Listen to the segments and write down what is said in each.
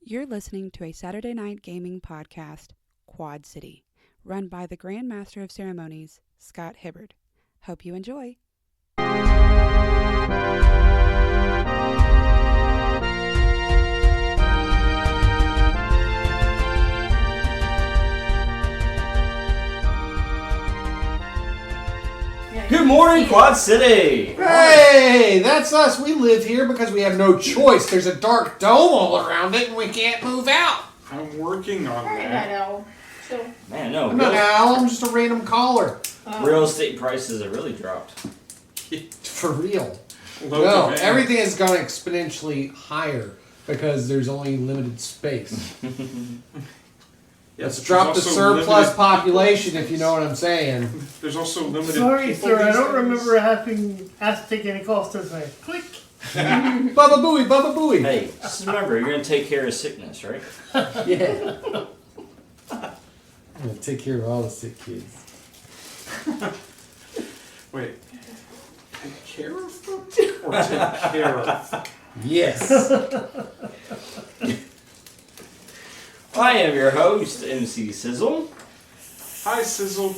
You're listening to a Saturday night gaming podcast, Quad City, run by the Grand Master of Ceremonies, Scott Hibbard. Hope you enjoy. Good morning, Quad City! Hey, that's us. We live here because we have no choice. There's a dark dome all around it and we can't move out. I'm working on Hey, that. Al. Chill. Man, no, I'm not Al, I'm just a random caller. real estate prices have really dropped. For real. Low No, demand. everything has gone exponentially higher because there's only limited space. Yes, Let's drop the there's also surplus limited population, if you know what I'm saying. people. There's also limited Sorry, people sir, I these don't days. remember having asked to take any calls today. Click. Baba Booey, Baba Booey. Hey, just remember, you're going to take care of sickness, right? Yeah. I'm gonna take care of all the sick kids. Wait. Take care of them? Or take care of them? Yes. I am your host, MC Sizzle, Hi, Sizzle.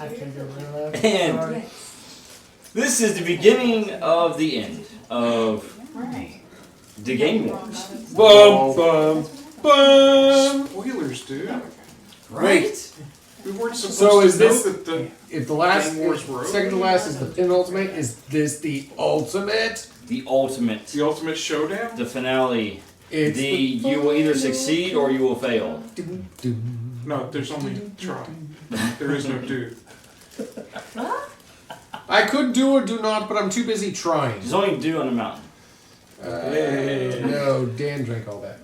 I can't get rid of that. and Sorry. this is the beginning of the end of Right. the Game Wars. Bum, bum, bum. Spoilers, dude. Wait. We weren't supposed So to is know this- that the If the last, Game Wars were second to over? last is the penultimate, is this the ultimate? The ultimate, the ultimate showdown? the finale. It's You will either succeed or you will fail. No, there's only try. There is no do. I could do or do not, but I'm too busy trying. There's only dew on the mountain. No, Dan drank all that.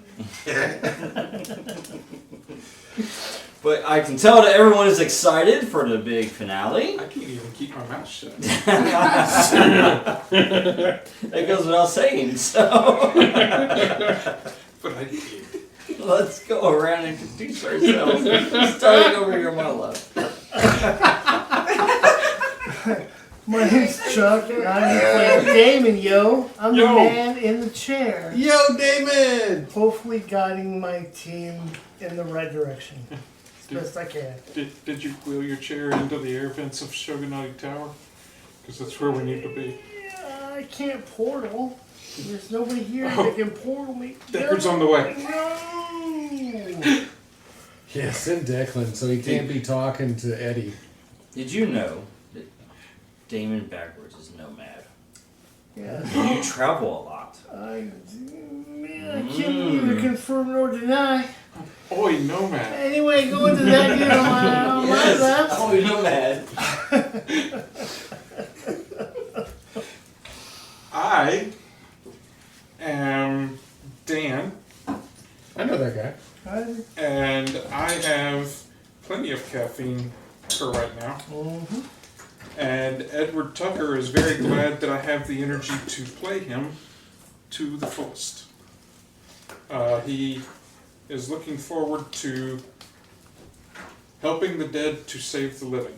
But I can tell that everyone is excited for the big finale. I can't even keep my mouth shut. That goes without saying, so But I did. let's go around and introduce ourselves. Starting over your monologue. My name's Chuck, and I'm playing Damon, yo. I'm the Yo. man in the chair. Yo, Damon! Hopefully guiding my team in the right direction. As best I can. Did you wheel your chair into the air vents of Shogunate Tower? Because that's where we need to be. Yeah, I can't portal. There's nobody here Oh. that can portal me. Deckard's on the way. No! Yeah, send Declan so he can't be talking to Eddie. Did you know that Damon backwards is nomad? Yeah. You travel a lot. I can't either confirm nor deny. Oi, nomad. Anyway, going to that here on my left. Oh, nomad. I am Dan, I know that guy. and I have plenty of caffeine for right now. Mhm. And Edward Tucker is very glad that I have the energy to play him to the fullest. He is looking forward to helping the dead to save the living.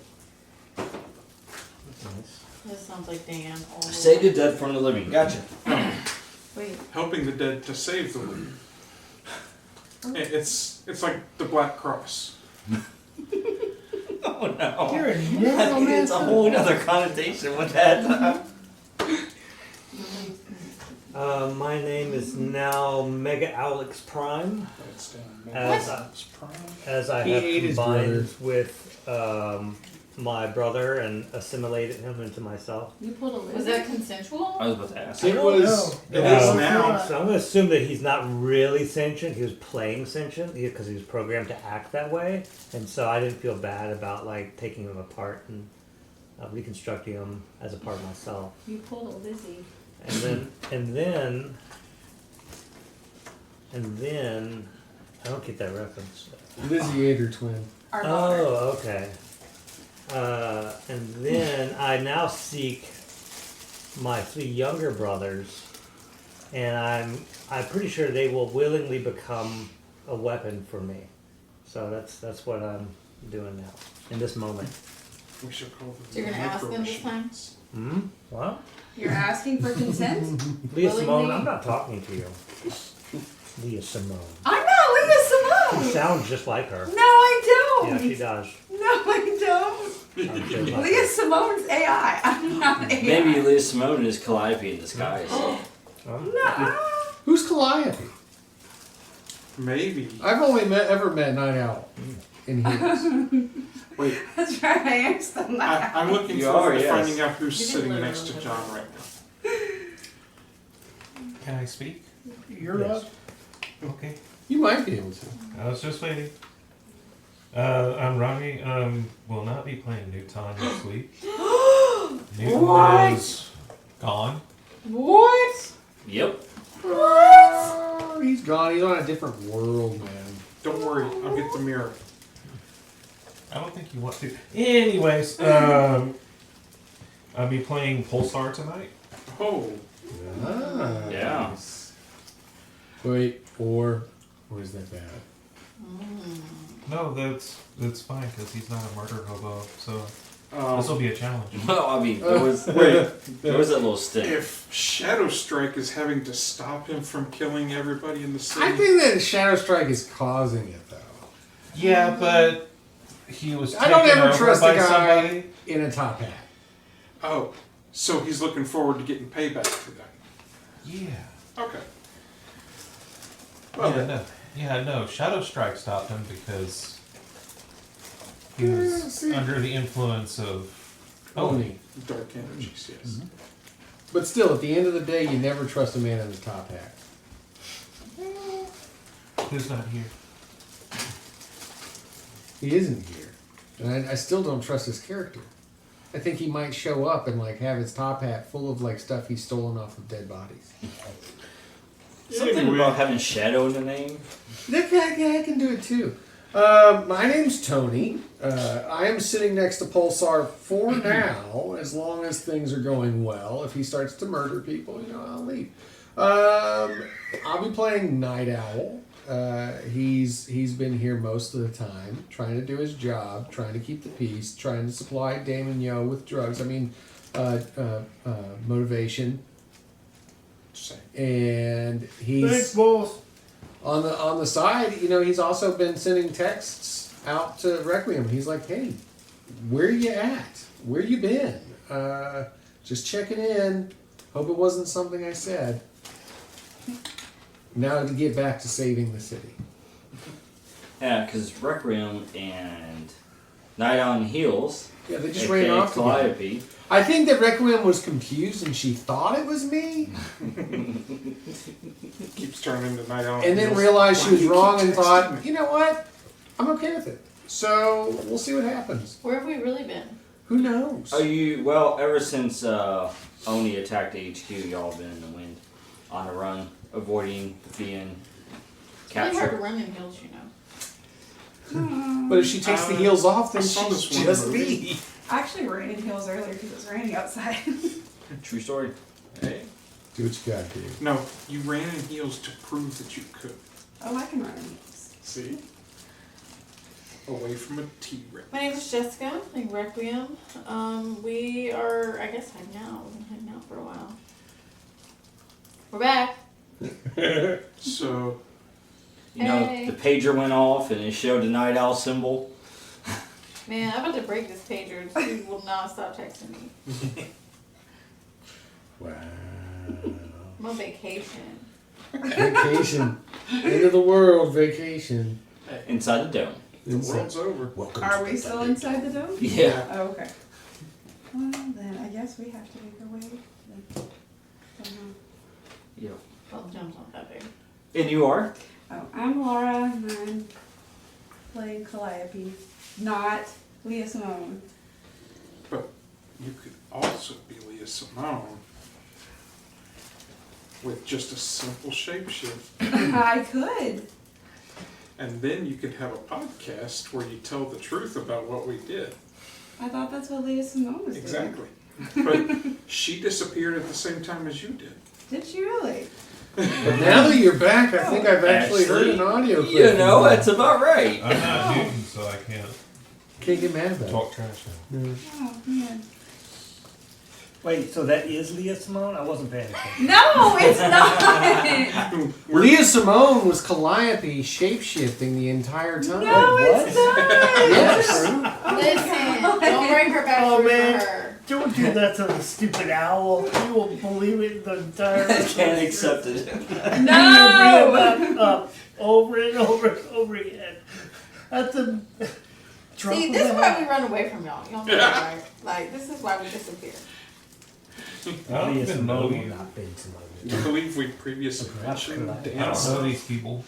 This sounds like Dan. All the Save way. the dead from the living. Gotcha. Wait. Helping the dead to save the living. It's like the Black Cross. Oh no. You're a I think necromancer. it's a whole other connotation with that. My name is now Mega Alex Prime, That's down. as That's prime. I He have ate his combined with my brother and assimilated him into myself. You pulled a lizard? Was that consensual? I was about to ask. It was. It is No. now. So I'm going to assume that he's not really sentient. He was playing sentient because he was programmed to act that way, and so I didn't feel bad about like taking him apart and reconstructing him as a part of myself. You pulled a Lizzie. And then I don't get that reference. Lizzie ate her twin. Our daughter. Oh, okay. And then I now seek my 3 younger brothers, and I'm pretty sure they will willingly become a weapon for me. So that's what I'm doing now in this moment. We should call them. So you're gonna ask them this time? Hmm. What? You're asking for consent? Leah Willingly? Simone, I'm not talking to you. Leah Simone. I'm not Leah She Simone. sounds just like her. No, I Yeah, don't. she does. No, I don't. Sounds just like Leah her. Simone's AI. I'm not AI. Maybe Leah Simone is Calliope in disguise. No. Who's Calliope? Maybe. I've only ever met Night Owl in heels. Wait, That's right. I am still not. I'm looking You forward are, to yes. finding out who's You didn't sitting literally next to look John right now. Can I speak? You're Yes. up. Okay. You might be able to. I was just waiting. I'm Ronnie. Will not be playing Newton next week. Newton What? is gone. What? Yep. Oh, he's gone. He's on a different world, man. Don't worry, I'll get the mirror. I don't think you want to. Anyways, I'll be playing Pulsar tonight. Oh, Ah, Yeah. nice. Wait, or is that bad? No, that's fine because he's not a murder hobo. So um, this will be a challenge. Well, I mean, there was that little stick. if Shadow Strike is having to stop him from killing everybody in the city, I think that Shadow Strike is causing it, though. Yeah, but he was. I don't taken ever over trust by a guy somebody. in a top hat. oh, so he's looking forward to getting payback for that. Yeah. Okay. Well, No. Shadow Strike stopped him because he was see. under the influence of Oni. dark energies, yes. But still, at the end of the day, you never trust a man in a top hat. Who's not here? He isn't here. And I still don't trust his character. I think he might show up and like have his top hat full of like stuff he's stolen off of dead bodies. Something Anyway. about having shadow in the name. I can do it too. My name's Tony. I am sitting next to Pulsar for now, as long as things are going well. If he starts to murder people, I'll leave. I'll be playing Night Owl. He's been here most of the time, trying to do his job, trying to keep the peace, trying to supply Damon Yo with drugs. Motivation. Same. And Thanks, he's boss. on the side. He's also been sending texts out to Requiem. He's like, "Hey, where you at? Where you been? Just checking in. Hope it wasn't something I said." Now to get back to saving the city. Yeah, because Requiem and Night on Heels. Yeah, they just aka ran off together. Calliope. I think that Requiem was confused and she thought it was me, Keeps turning into Night Owl. and then Heels. realized Why she do was you wrong keep and thought, texting me? you know what? I'm okay with it. So we'll see what happens. Where have we really been? Who knows? Ever since Oni attacked the HQ, y'all been in the wind, on the run, avoiding being It's really hard to captured. run in hills, But if she takes the heels off, then I saw she's this one just movie. me. I actually ran in hills earlier because it was raining outside. True story. Hey. Do what you gotta do. No, you ran in heels to prove that you could. Oh, I can run in heels. See? Away from a T-Rex. My name is Jessica, like Requiem. We are, I guess, hanging out. We've been hanging out for a while. We're back. So, Hey. The pager went off and it showed the Night Owl symbol. Man, I'm about to break this pager. This dude will not stop texting me. Wow. I'm on vacation. Vacation. End of the world vacation. Inside the dome. the world's over. Welcome Are to we the still Thunder inside the dome? Yeah. Oh, okay. Well, then I guess we have to make our way. Then. Somehow. Yeah. Well, the jump's not that big. And you are? Oh, I'm Laura, and I'm playing Calliope, not Leah Simone. But you could also be Leah Simone with just a simple shapeshift. I could. And then you could have a podcast where you tell the truth about what we did. I thought that's what Leah Simone was doing. Exactly. But she disappeared at the same time as you did. Did she really? But now that you're back, I think I've actually heard an audio clip. You know, from that's about right. I'm not Newton, so I can't Can't get mad about it. talk trash now. No. Oh, man. Wait, so that is Leah Simone? I wasn't paying attention. No, it's not. Leah Simone was Calliope shape-shifting the entire time. No, it's not. Yes. Listen, don't bring her back Oh, through man. for her. Don't do that to the stupid owl. You will believe it the entire I can't accept it. You will bring it back up over and over and over again. At the drop See, of this is a why hat. we run away from y'all. Y'all know that, right? Like, this is why we disappear. I don't Leah even know Simone, you. not Ben Simone. I believe we previously mentioned I don't dance. know these people.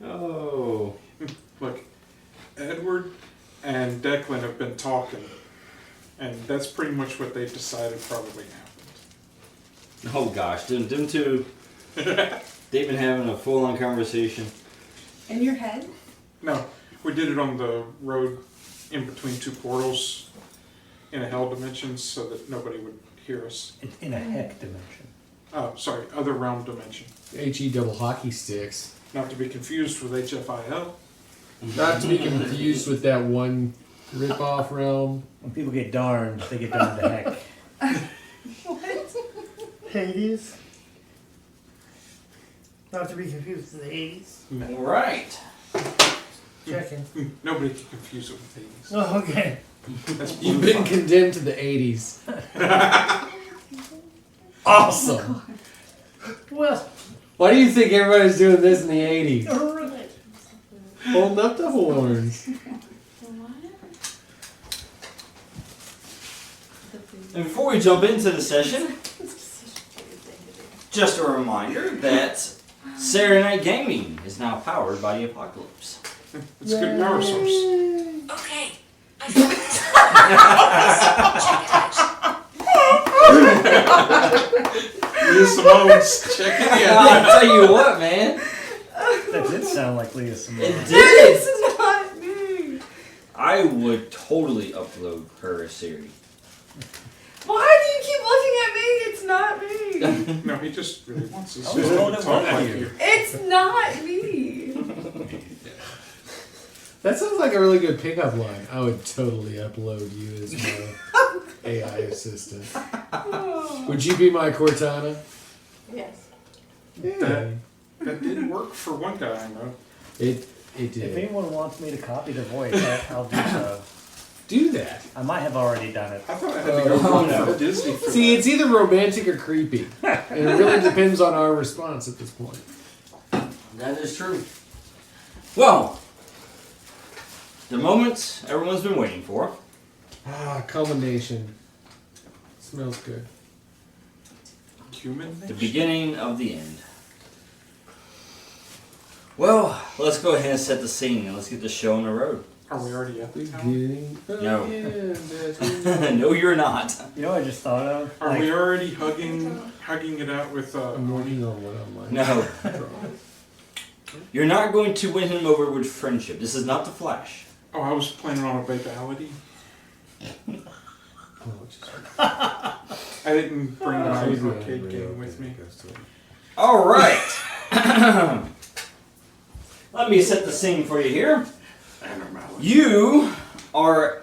Oh. Look, Edward and Declan have been talking, and that's pretty much what they've decided probably happened. Oh gosh, them two, they've been having a full-on conversation. In your head? No, we did it on the road in between two portals in a hell dimension so that nobody would hear us. It's in a heck dimension. Oh, sorry, other realm dimension. HE double hockey sticks. Not to be confused with HFIL. Not to be confused with that one rip-off realm. When people get darned, they get darned to heck. Hades. Not to be confused with the 80s. All right. Checking. Nobody can confuse it with Hades. Oh, okay. That's You've been condemned to the 80s. Awesome. Well, Why do you think everybody's doing this in the 80s? alright. Holding up the horns. And before we jump into the session, just a reminder that Saturday Night Gaming is now powered by the Apocalypse. It's a good power source. Okay. Leah Simone's checking in. I'll tell you what, man. That did sound like Leah Simone. It did. It's not me. I would totally upload her a series. Why do you keep looking at me? It's not me. No, he just really wants his Oh, sister well, to then talk what like are you. It's not me. That sounds like a really good pickup line. I would totally upload you as my AI assistant. Would you be my Cortana? Yes. Yeah. That did work for one guy I know. It If did. anyone wants me to copy the voice, I'll do so. Do that. I might have already done it. I thought I had to go Oh, run no. for Disney for See, that. it's either romantic or creepy. And it really depends on our response at this point. That is true. Well, the moment everyone's been waiting for. Ah, culmination. Smells good. Human The nature? beginning of the end. Well, let's go ahead and set the scene and let's get the show on the road. Are we already at the town? Beginning of No. the end, as we No, you're not. You know what I just thought of? Are Like, we already hugging it out with I'm working on what I'm like. No. You're not going to win him over with friendship. This is not the Flash. Oh, I was planning on a babality. I didn't bring my arcade game with me. All right. Let me set the scene for you here. Animality. You are.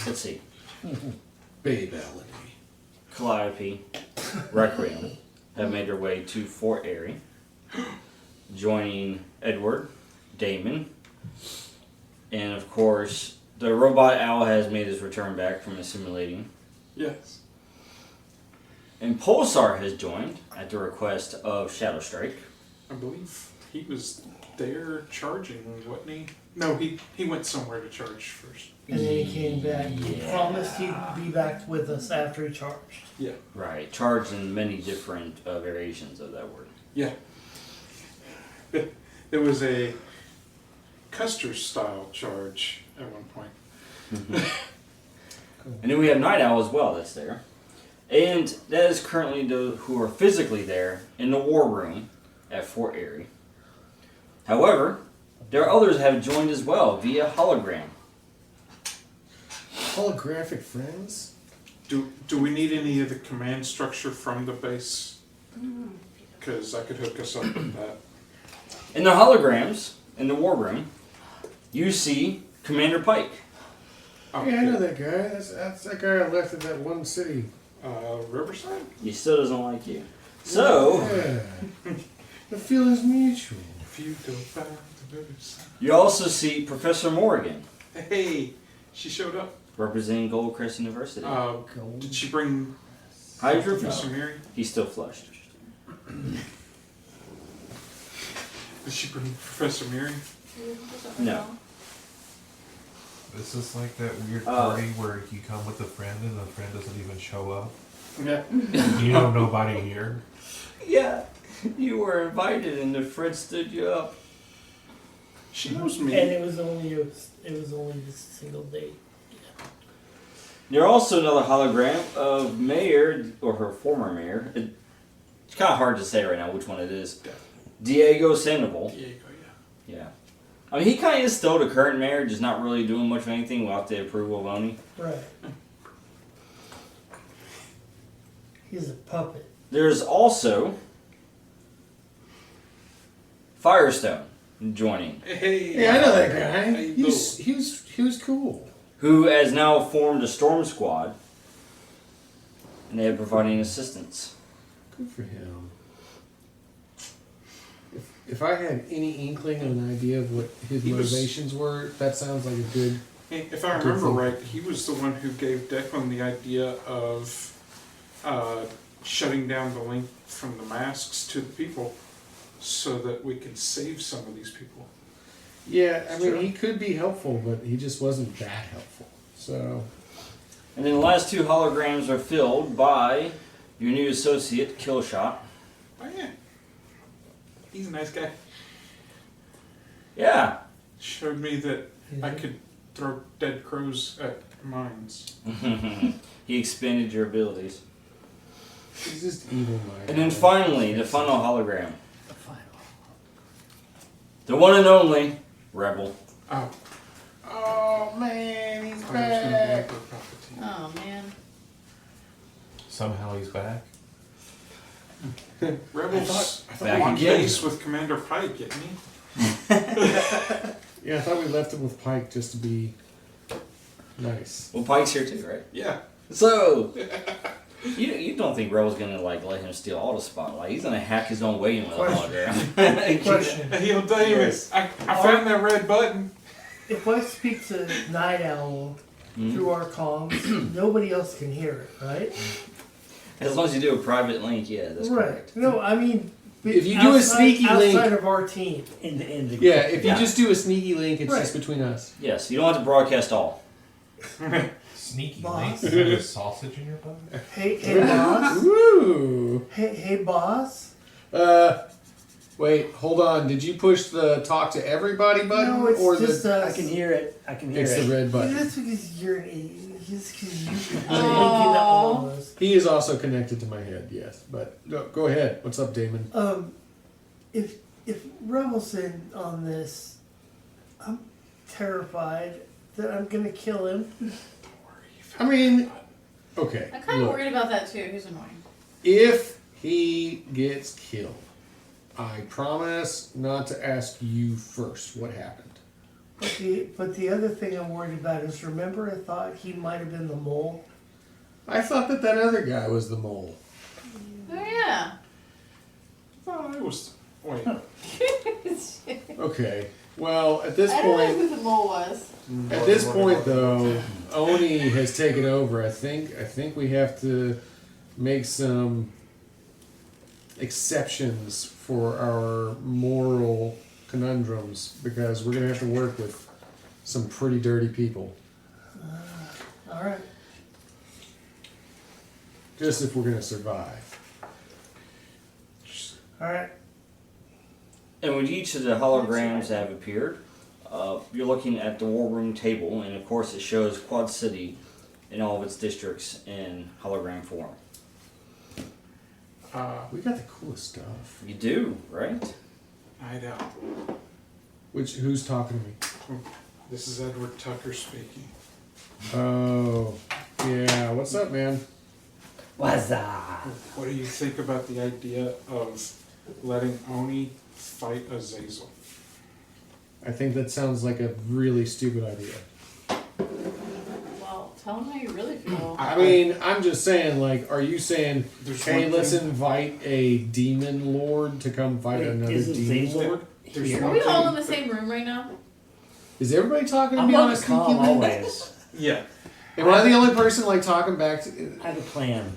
Let's see. Babality. Calliope, Requiem have made their way to Fort Erie, joining Edward, Damon, and of course, the robot owl has made his return back from assimilating. Yes. And Pulsar has joined at the request of Shadow Strike. I believe he was there charging, wasn't he? No, he went somewhere to charge first. And then he came back. He Yeah. promised he'd be back with us after he charged. Yeah. Right, charged in many different variations of that word. Yeah. There was a Custer style charge at one point. And then we have Night Owl as well that's there. And that is currently those who are physically there in the war room at Fort Erie. However, there are others that have joined as well via hologram. Holographic friends? Do we need any of the command structure from the base? Because I could hook us up with that. In the holograms, in the war room, you see Commander Pike. Oh, Yeah, I know that guy. That's that guy I left at that one city. Riverside? He still doesn't like you. So, Yeah. The feeling's mutual. If you go back to Riverside. you also see Professor Morgan, Hey, she showed up. representing Goldcrest University. Did she bring Hydro? Professor Mary? He's still flushed. Did she bring Professor Mary? No. This is like that weird party where you come with a friend and the friend doesn't even show up. Yeah. You know nobody here. Yeah, you were invited and the friend stood you up. She knows me. And it was only this single date. There's also another hologram of Mayor, or her former mayor. It's kind of hard to say right now which one it is. Diego Sandoval. Diego, yeah. Yeah. I mean, he kind of is still the current mayor, just not really doing much of anything without the approval of Oni. Right. He's a puppet. There's also Firestone joining, Hey. Yeah, I know that guy. Hey, He was cool. who has now formed a storm squad, and they are providing assistance. Good for him. If I had any inkling of an idea of what his He was- motivations were, that sounds like a good. Hey, if I remember right, he was the one who gave Declan the idea of shutting down the link from the masks to the people so that we could save some of these people. Yeah, I mean, Sure. he could be helpful, but he just wasn't that helpful. So, And then the last two holograms are filled by your new associate, Killshot. Oh yeah. He's a nice guy. Yeah. Showed me that I could throw dead crows at mines. He expanded your abilities. he's just evil minded. And then finally, the final hologram. The one and only Rebel. Oh. Oh man, he's I was gonna back. block the Palpatine. Oh man. Somehow he's back. Rebels Back locked again. base with Commander Pike, didn't he? Yeah, I thought we left him with Pike just to be nice. Well, Pike's here too, right? Yeah. So, you don't think Rebel's gonna like let him steal all the spotlight? He's gonna hack his own way in with a hologram. Question. And he'll tell you, Yes. I found that red button. If I speak to Night Owl through our comms, nobody else can hear it, right? As long as you do a private link, yeah, that's Right. correct. No, I mean, If you do a sneaky link- outside of our team. In the Yeah, if you Yeah. just do a sneaky link, it's Right. just between us. Yes, you don't have to broadcast all. Sneaky Boss. links. Is there a sausage in your butt? Hey boss. Woo! Hey boss. Wait, hold on. Did you push the talk to everybody button No, it's or just the? us. I can hear it. I can hear It's it. the red button. That's because you're an idiot. Just because you are Aw. making that all of us. He is also connected to my head, yes. But go ahead. What's up, Damon? If Rebel's in on this, I'm terrified that I'm gonna kill him. I mean, okay. I'm kind of look, worried about that too. He's annoying. if he gets killed, I promise not to ask you first what happened. But the other thing I'm worried about is, remember I thought he might have been the mole? I thought that other guy was the mole. Oh yeah. I thought I was. Wait. Okay. Well, at this I don't know point, who the mole was. at this point though, Oni has taken over. I think we have to make some exceptions for our moral conundrums because we're gonna have to work with some pretty dirty people. All right. Just if we're gonna survive. All right. And with each of the holograms that have appeared, you're looking at the war room table, and of course it shows Quad City in all of its districts in hologram form. We got the coolest stuff. You do, right? I know. Who's talking to me? This is Edward Tucker speaking. Oh, yeah. What's up, man? What's up? What do you think about the idea of letting Oni fight Azazel? I think that sounds like a really stupid idea. tell them how you really feel. I mean, I'm just saying, like, are you saying, There's hey, one let's thing- invite a demon lord to come fight Wait, another isn't demon Zazel lord? There's here? Are one we all thing- in the same room right now? Is everybody talking to I'm me on on a the sneaky calm link? always. Yeah. Am I the only person, like, talking back to... I have a plan.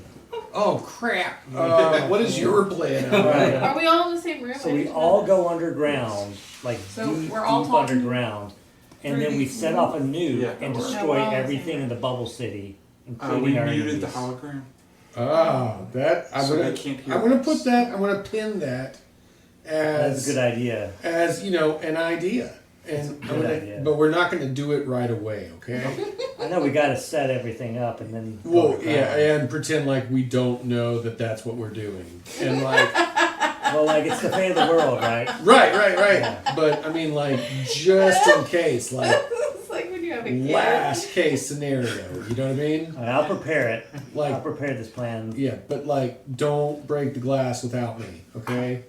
Oh, crap. What is your plan? Right. Are we all in the same room? So we all go underground, like So deep, we're all deep talking underground, and through then we these set off a nuke Yeah, and we're- destroy Yeah, we're all everything the in the bubble city, We including our muted the enemies. hologram. I'm So gonna, they can't hear I'm gonna us. put that, I'm gonna pin that That's a good idea. as, you know, an idea. And That's a I'm good gonna, idea. but we're not gonna do it right away, okay? I know we got to set everything up and then. go Well, around. yeah, and pretend like we don't know that that's what we're doing. And like, Well, like it's the fate of the world, right? right. But I mean, like, just in case, like, It's like when you have a kid. last case scenario, you know what I mean? All right, I'll prepare it. I'll Like, prepare this plan. yeah, but like, don't break the glass without me, okay?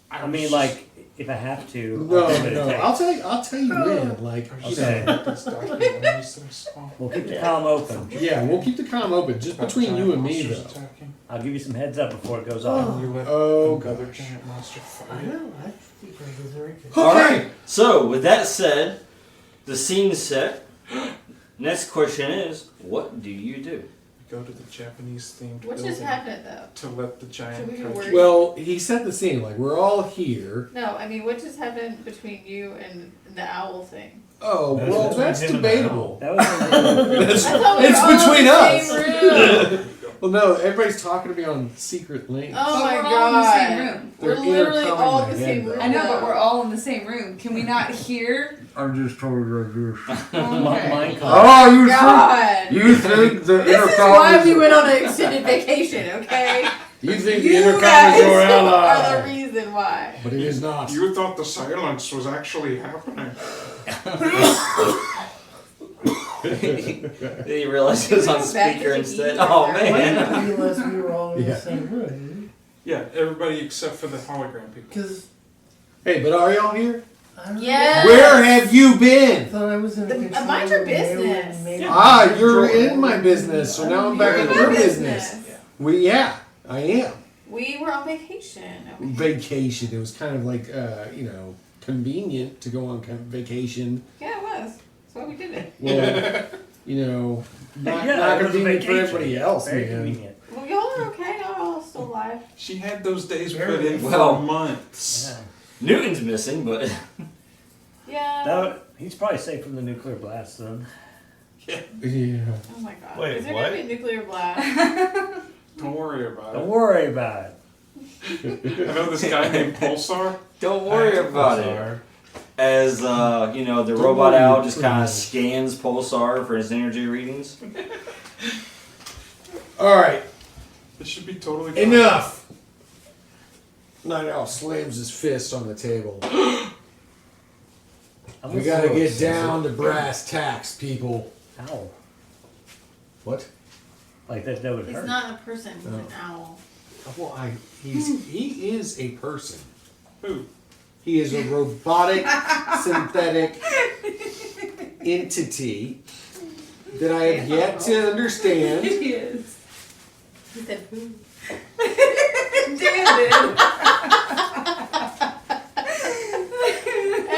I mean, like, if I have to. No, I'll do what it no, takes. I'll tell you when, like, I you was Okay. know. this documentaries that I saw. We'll keep the comm open. Yeah, we'll keep the comm open, just About between giant you and me, monsters though. attacking. I'll give you some heads up before it goes off. And you let Oh, another gosh. giant monster I fight. know, I think that was very good. All Okay. right. So with that said, the scene's set. Next question is, what do you do? Go to the Japanese themed What building just happened though? to let the giant Should we be kaiju- worried? Well, he set the scene, like, we're all here. No, I mean, what just happened between you and the owl thing? Oh, That's well, between that's him and the debatable. That was That's, I thought we it's were all between in the us. same room. Well, no, everybody's talking to me on secret links. Oh my But we're all in the same god. room. We're They're literally intercoming all in my the head, same though. room. I know, but now. we're all in the same room. Can we not hear? I'm just told you this. mine. Oh, you God. you think the This is why we went on an extended vacation, okay? You think the You intercom guys is your are the ally. reason why. But it is not. You thought the silence was actually happening. Did you realize it was on Back to speaker the instead? ether. Oh I man. didn't realize we were all in Yeah. the same room. Yeah, everybody except for the hologram people. Because Hey, but are y'all here? I don't Yes. Where have you I been? thought I was in The- control mind your of Mail business. and Mail. Yeah. Ah, you're in my business, so now I'm back You're in in your my business. Yeah, I am. We were on vacation. Vacation. It was kind of like, you know, convenient to go on vacation. Yeah, it was. That's why we did it. Well, you know, not, Yeah, not it was a convenient for vacation. everybody else, Very man. convenient. Well, y'all are okay. Y'all are all still alive. She had those days Very put in well. for months. Yeah. Newton's missing, but Yeah. He's probably safe from the nuclear blast then. Yeah. Oh my god. Wait, Is there what? gonna be a nuclear blast? Don't worry about Don't it. worry about it. I know this guy named Pulsar. don't worry about it. Pulsar. As you know, the Don't robot worry, owl just kind of please. scans Pulsar for his energy readings. All right, This should be totally fine. enough. Night Owl slams his fist on the table. We gotta get down to brass tacks, people. Ow. What? Like that would He's hurt. not a person. He's an owl. Well, he is a person. Who? He is a robotic, synthetic entity that I have yet to understand. He is. He said, who? Damn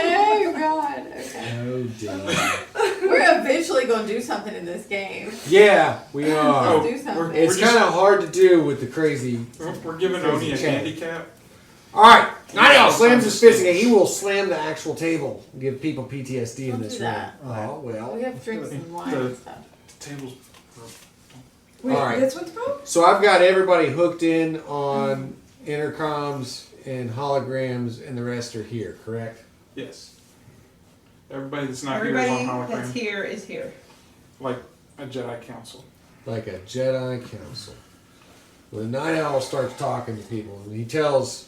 Oh god. Okay. Oh, damn. We're eventually gonna do something in this game. Yeah, we are. Let's do something. we're- It's kind of hard to do with the crazy. We're giving Oni a handicap. All right, Night Owl slams his fist again. He will slam the actual table and give people PTSD in Don't this do room. that. Oh, well. We have drinks and wine and stuff. The table's Wait, All right. that's what's broke? So I've got everybody hooked in on intercoms and holograms, and the rest are here, correct? yes. Everybody that's not Everybody here is on that's hologram, here is here. like a Jedi Council. Like a Jedi Council. When the Night Owl starts talking to people, and he tells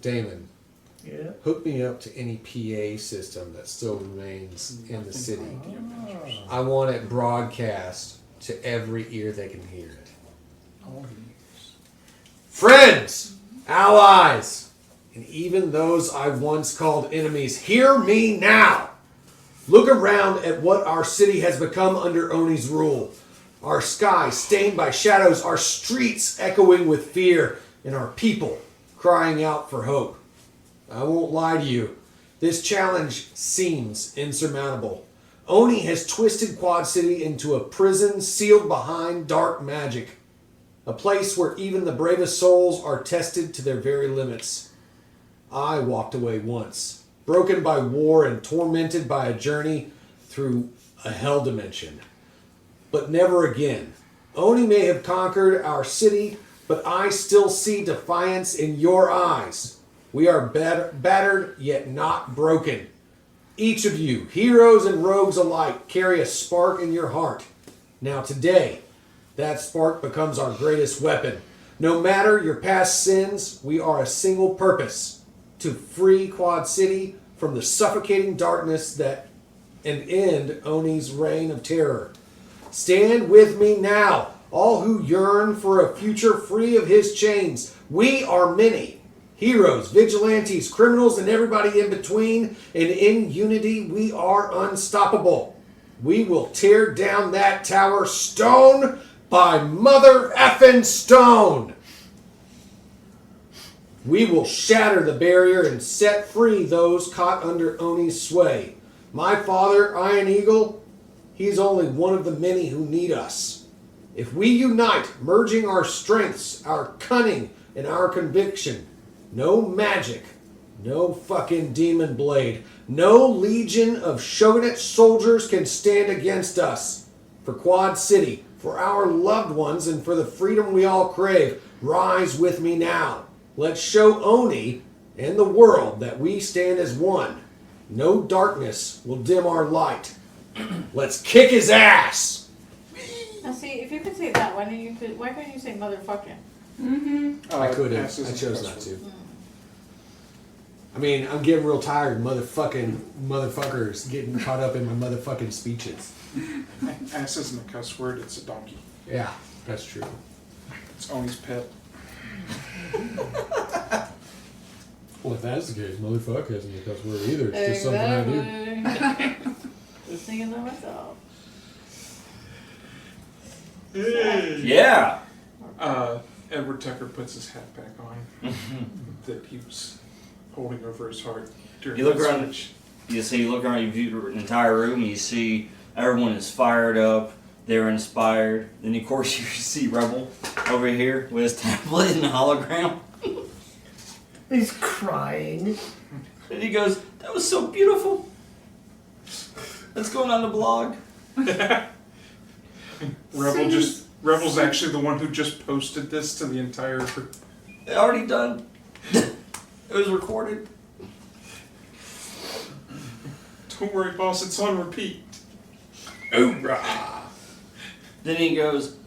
Damon, Yeah. hook me up to any PA system that still remains in the city. I want it broadcast to every ear they can hear it. Friends, allies, and even those I once called enemies, hear me now. Look around at what our city has become under Oni's rule. Our sky stained by shadows, our streets echoing with fear, and our people crying out for hope. I won't lie to you. This challenge seems insurmountable. Oni has twisted Quad City into a prison sealed behind dark magic. A place where even the bravest souls are tested to their very limits. I walked away once, broken by war and tormented by a journey through a hell dimension. But never again. Oni may have conquered our city, but I still see defiance in your eyes. We are battered yet not broken. Each of you, heroes and rogues alike, carry a spark in your heart. Now today, that spark becomes our greatest weapon. No matter your past sins, we are a single purpose: to free Quad City from the suffocating darkness and end Oni's reign of terror. Stand with me now, all who yearn for a future free of his chains. We are many. Heroes, vigilantes, criminals, and everybody in between. And in unity, we are unstoppable. We will tear down that tower stone by mother effing stone. We will shatter the barrier and set free those caught under Oni's sway. My father, Iron Eagle, he's only one of the many who need us. If we unite, merging our strengths, our cunning, and our conviction, no magic, no fucking demon blade, no legion of Shogunate soldiers can stand against us. For Quad City, for our loved ones, and for the freedom we all crave, rise with me now. Let's show Oni and the world that we stand as one. No darkness will dim our light. Let's kick his ass! Now see, if you could say that, why couldn't you say motherfucking? I could have. I chose not to. I mean, I'm getting real tired of motherfuckers getting caught up in my motherfucking speeches. Ass isn't a cuss word, it's a donkey. Yeah, that's true. It's Oni's pet. Well, if that's the case, motherfucker isn't a cuss word either. It's just something I do. Just thinking to myself. Yeah. Edward Tucker puts his hat back on that he was holding over his heart during You look the around. switch. You look around. You view the entire room. You see everyone is fired up. They're inspired. Then of course you see Rebel over here with his tablet and hologram. He's crying. And he goes, "That was so beautiful. That's going on the blog." Rebel's actually the one who just posted this to the entire group. It already done. It was recorded. Don't worry, boss, it's on repeat. Hoorah! Then he goes,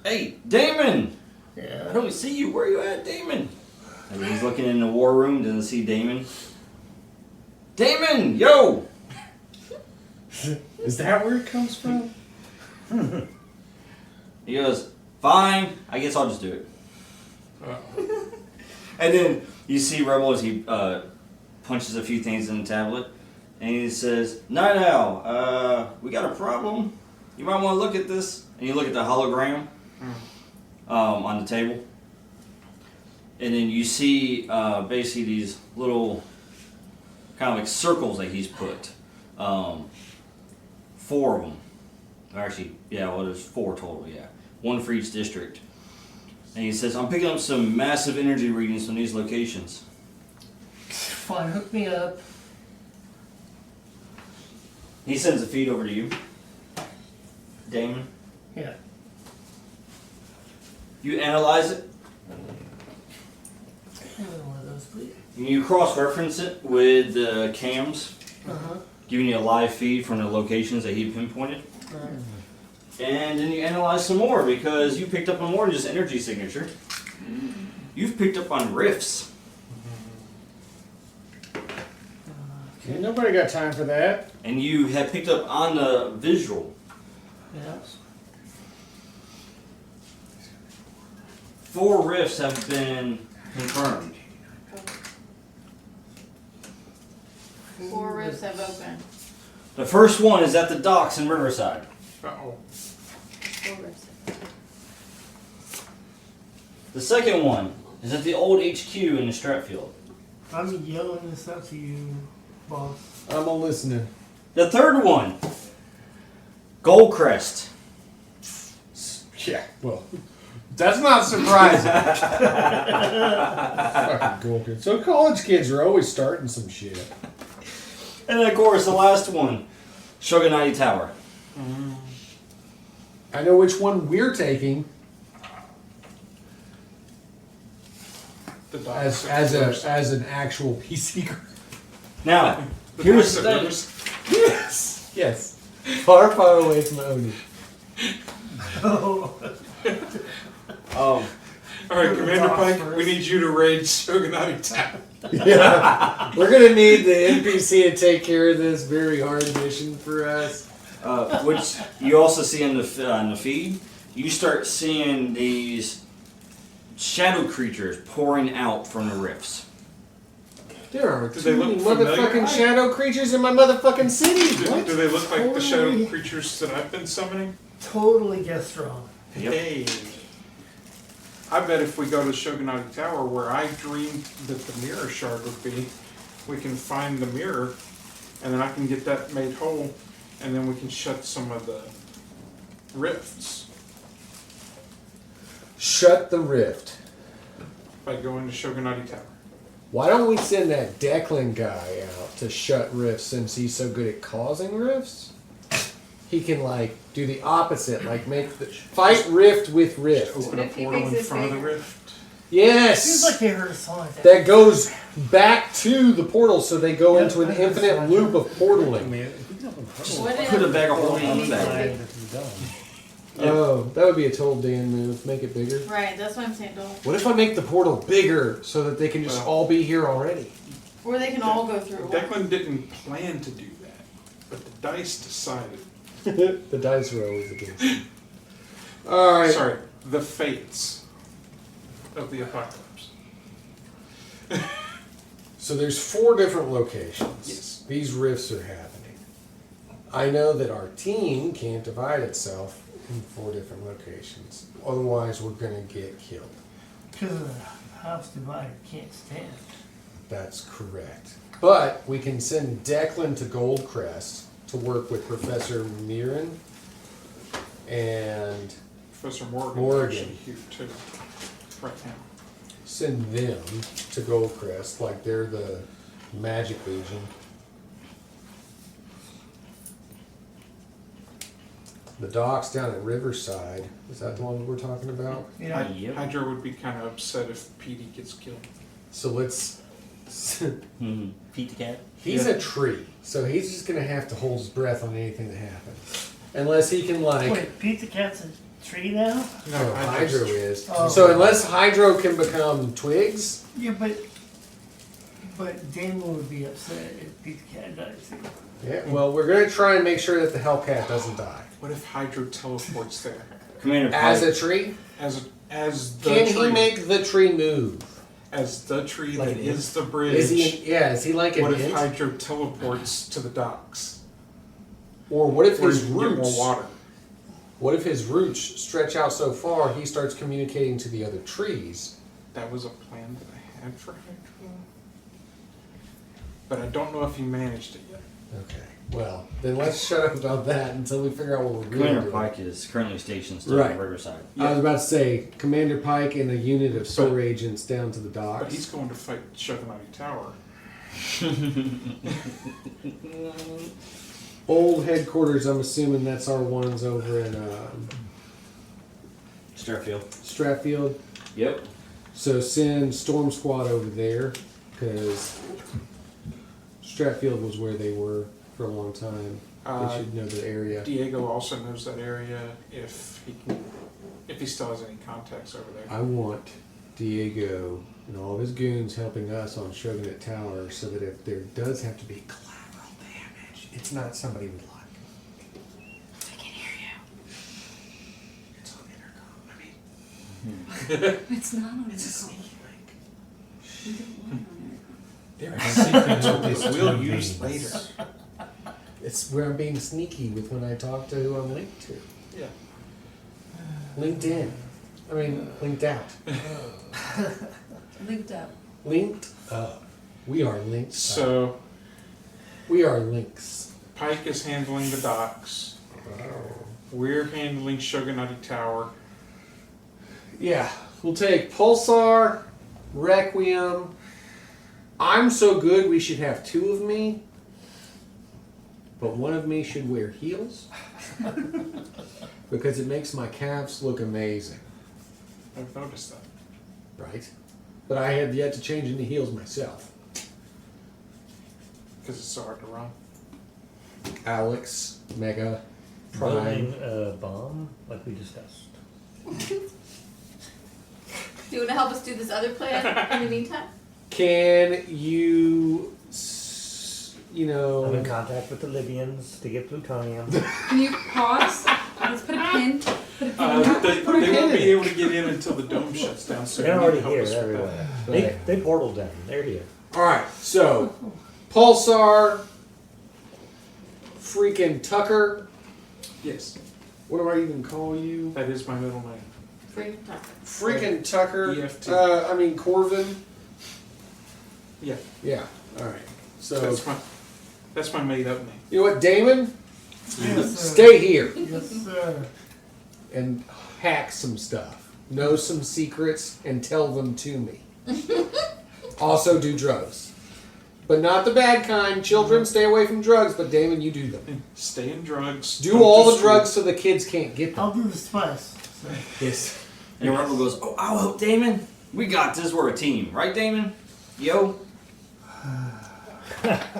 hey, Damon! I Yeah. don't see you. Where you at, Damon? And he's looking in the war room, doesn't see Damon. Damon, yo! Is that where it comes from? He goes, fine, I guess I'll just do it. And then you see Rebel as he punches a few things in the tablet. And he says, Night Owl, we got a problem. You might want to look at this. And you look at the hologram on the table. And then you see basically these little kind of like circles that he's put. 4 of them. Actually, yeah, well, there's 4 total, yeah. 1 for each district. And he says, I'm picking up some massive energy readings from these locations. Fine, hook me up. He sends a feed over to you, Damon. Yeah. You analyze it, One of those, please. and you cross-reference it with the cams, giving you a live feed from the locations that he pinpointed. And then you analyze some more, because you picked up on more than just energy signature. You've picked up on rifts. Ain't nobody got time for that. And you have picked up on the visual. Yeah. 4 rifts have been confirmed. 4 rifts have opened. The first one is at the docks in Riverside. Uh-oh. The second one is at the old HQ in the Stratfield. I'm yelling this out to you, boss. I'm all listening. The third one, Goldcrest. Yeah, well, that's not surprising. Fucking cool kids. So college kids are always starting some shit. And of course, the last one, Shogunate Tower. I know which one we're taking The docks as an actual PC group. Now, The here's docks the at thing. Yes, yes. Far, far away from Oni. Oh, Oh, All right, The Commander docks Pike, first. we need you to raid Shogunate Tower. Yeah, we're gonna need the NPC to take care of this very hard mission for us. which you also see in the feed. You start seeing these shadow creatures pouring out from the rifts. There are Do too they look many familiar? motherfucking shadow creatures in my motherfucking city. Do they look like the shadow Totally. creatures that I've been summoning? totally guessed wrong. Yep. Hey. I bet if we go to Shogunate Tower, where I dreamed that the mirror shard would be, we can find the mirror, and then I can get that made whole, and then we can shut some of the rifts Shut the rift. by going to Shogunate Tower. Why don't we send that Declan guy out to shut rifts since he's so good at causing rifts? He can like do the opposite, like make the fight rift with rift. Open a if he portal makes in it front of the bigger? rift. Yes. Seems like they heard a song like that. That goes back to the portal, so they go Yeah, into an I infinite understand. loop of portaling. What if Put a bag of holding he on the makes back. it big? Oh, that would be a total Dan move. Make it bigger. Right, that's what I'm saying. Don't. What if I make the portal bigger so that they can just Well- all be here already? Or they can all go through. Declan didn't plan to do that, but the dice decided. The dice are always against me. Alright. Sorry, the fates of the apocalypse. So there's 4 different locations. Yes. These rifts are happening. I know that our team can't divide itself in 4 different locations. Otherwise, we're going to get killed. Because of the house divided can't stand. That's correct. But we can send Declan to Goldcrest to work with Professor Mirren and Professor Morgan's Morgan. actually here too, right now. send them to Goldcrest like they're the Magic Legion. The docks down at Riverside, is that the one we're talking about? Yeah. Yep. Hydra would be kind of upset if Petey gets killed. So let's. Pete the cat. He's a tree, so he's just gonna have to hold his breath on anything that happens, unless he can like. Wait, Pete the Cat's a tree now? No, Hydro is. Oh. So unless Hydro can become twigs, Yeah, but Damon would be upset if Pete the Cat dies. yeah. Well, we're gonna try and make sure that the Hellcat doesn't die. What if Hydra teleports there Commander As Pike. a tree, as the can tree, he make the tree move? as the tree Like that an is the bridge? Is he? Yeah. Is he like an what if int? Hydra teleports to the docks? Or what if Where his you can get more roots? water? What if his roots stretch out so far he starts communicating to the other trees? That was a plan that I had for Hydra, but I don't know if he managed it yet. Okay. Well, then let's shut up about that until we figure out what we're really Commander doing. Pike is currently stationed still Right. in Riverside. I was about to say Commander Pike and a unit of SOAR But- agents down to the docks. But he's going to fight Shogunate Tower. Old headquarters. I'm assuming that's our ones over in Starfield. Stratfield. Yep. So send Storm Squad over there because Stratfield was where they were for a long time. They should know the area. Diego also knows that area if he still has any contacts over there. I want Diego and all of his goons helping us on Shogunate Tower so that if there does have to be collateral damage, it's not somebody we like. I can hear It's on intercom. I mean, you. It's not on it's a the sneaky link. We don't want it on There A secret notice we'll to use beings. later. It's where I'm being sneaky with when I talk to who I'm linked to. Yeah. LinkedIn. I mean, linked out. Linked up. Linked up. We are linked up. So We are links. Pike is handling the docks. We're handling Shogunate Tower. Yeah, we'll take Pulsar, Requiem. I'm so good we should have two of me, but one of me should wear heels because it makes my calves look amazing, I've noticed that. right? But I have yet to change into heels myself. Because it's so hard to run. Alex, Mega, Prime. Building a bomb, like we discussed. Do you want to help us do this other plan in the meantime? Can you, I'm in know, contact with the Libyans to get plutonium. Can you pause? Let's put a pin. Put a pin in that. They won't be able to get in until the dome shuts down. So They're you already need to help here, us with everywhere. Right. They portaled down. They're here. Alright, so Pulsar, freaking Tucker. that. Yes, What do I even call you? that is my middle name. Free time. Freaking Tucker. EFT. Corvin. Yeah, Yeah. Alright. So, that's my made up name. you know what, Damon? Yes, sir. Stay here Yes, sir. and hack some stuff. Know some secrets and tell them to me. Also do drugs. But not the bad kind. Children, stay away from drugs, but Damon, you do them. Stay in drugs. Do Come all to the school. drugs so the kids can't get them. I'll do the spice. So. Yes. And Rebel goes, "Oh, I'll help Damon. We got this. We're a team, right, Damon? Yo."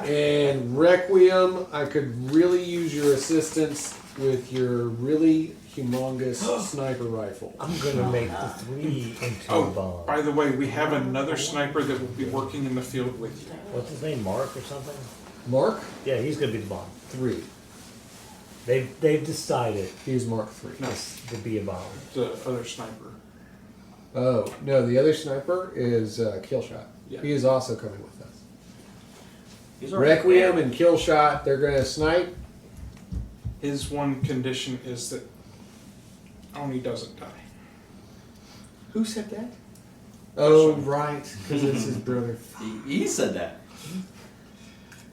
And Requiem, I could really use your assistance with your really humongous sniper rifle. I'm gonna make the 3 into a Oh, bomb. by the way, we have another sniper that will be working in the field with you. What's his name? Mark or something? Mark Yeah, he's gonna be the bomb. 3. They've decided He's Mark 3. No, to be a bomb. the other sniper. Oh, no, the other sniper is Killshot. Yeah. He is also coming with us. He's already Requiem there. and Killshot, they're going to snipe. His one condition is that Oni doesn't die. Who said that? Oh, right, because it's his brother. He said that.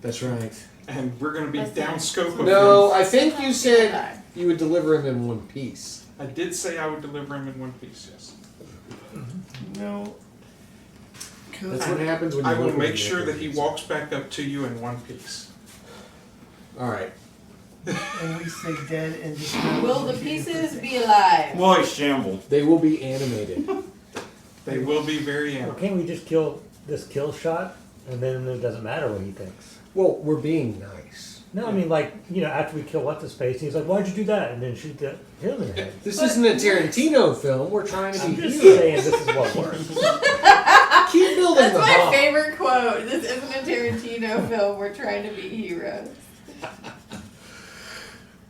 That's right. And we're going to be That's down it. scope of No, him. I think you said you would deliver him in one piece. I did say I would deliver him in one piece, yes. No. That's what happens when you I will deliver make him sure in that one he piece. walks back up to you in one piece. All right. And we say dead and just. Will the pieces be alive? Boy, shamble. They will be animated. They will be very Well, animated. can't we just kill this kill shot and then it doesn't matter what he thinks? Well, we're being nice. No, I mean like after we kill what's his face, he's like, "Why'd you do that?" And then shoot him in the head. This isn't a Tarantino film. We're trying to I'm be just heroes. saying this is what works. Keep building That's the my bomb. favorite quote. This isn't a Tarantino film. We're trying to be heroes.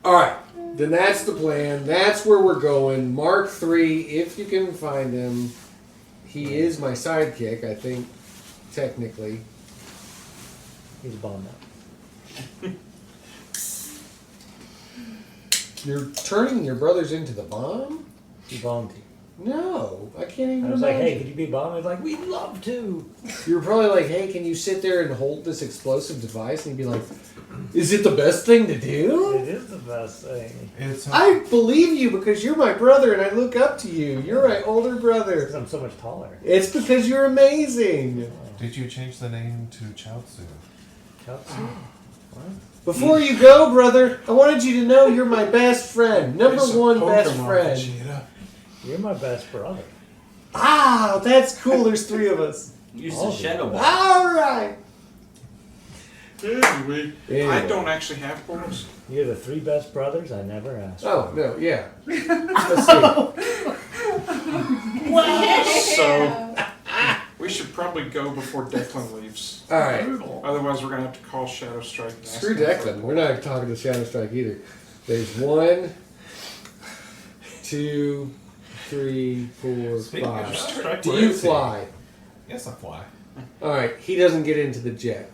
All right. Then that's the plan. That's where we're going. Mark III, if you can find him. He is my sidekick, I think, technically. He's a bomb now. You're turning your brothers into the bomb? He volunteered. No, I can't even I was like, imagine. "Hey, could you be a bomb?" He's like, "We'd love to." You were probably like, hey, can you sit there and hold this explosive device? And he'd be like, is it the best thing to do? It is the best thing. It's I believe you because you're my brother and I look up to you. You're my older Because brother. I'm so much taller. It's because you're amazing. Did you change the name to Chaozu? Chopsy? Before you go, brother, I wanted you to know you're my best friend. Number It's a one best Pokemon. friend. Vegeta. You're my best brother. Ah, that's cool. There's 3 of us. Use All the of you. shadow ball. All right. Anyway, I Anyway. don't actually have boys. You're the 3 best brothers I never asked. Oh, no, yeah. Let's see. So we should probably go before Declan leaves. All right. Otherwise, we're going to have to call Shadow Strike. and ask Screw him for Declan. We're not talking to Shadow Strike either. There's 1, 2, 3, 4, Speaking of 5. Strike, Do where you is he? fly? Yes, I fly. All right. He doesn't get into the jet.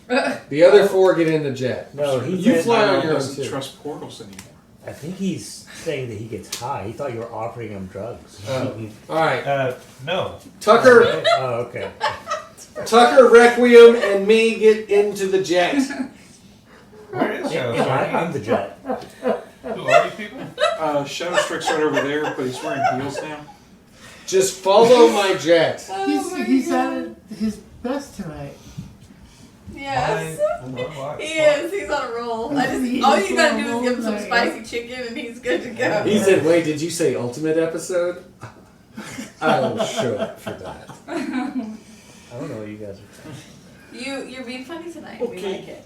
The other 4 get in the jet. No, he You said, fly on He your own doesn't too. trust portals anymore. I think he's saying that he gets high. He thought you were offering him drugs. All right, No. Tucker, Oh, okay. Tucker, Requiem, and me get into the jet. Where is Shadow I'm the jet. Who are you people? Shadow Strike's right over there, but he's wearing heels now. Just follow my jet. He's at his best tonight. Yes. Why? He is. He's on a roll. All you gotta do is give him some spicy chicken and he's good to go. He said, "Wait, did you say ultimate episode?" I will show up for that. I don't know what you guys are saying. You're being funny tonight. We Okay. like it.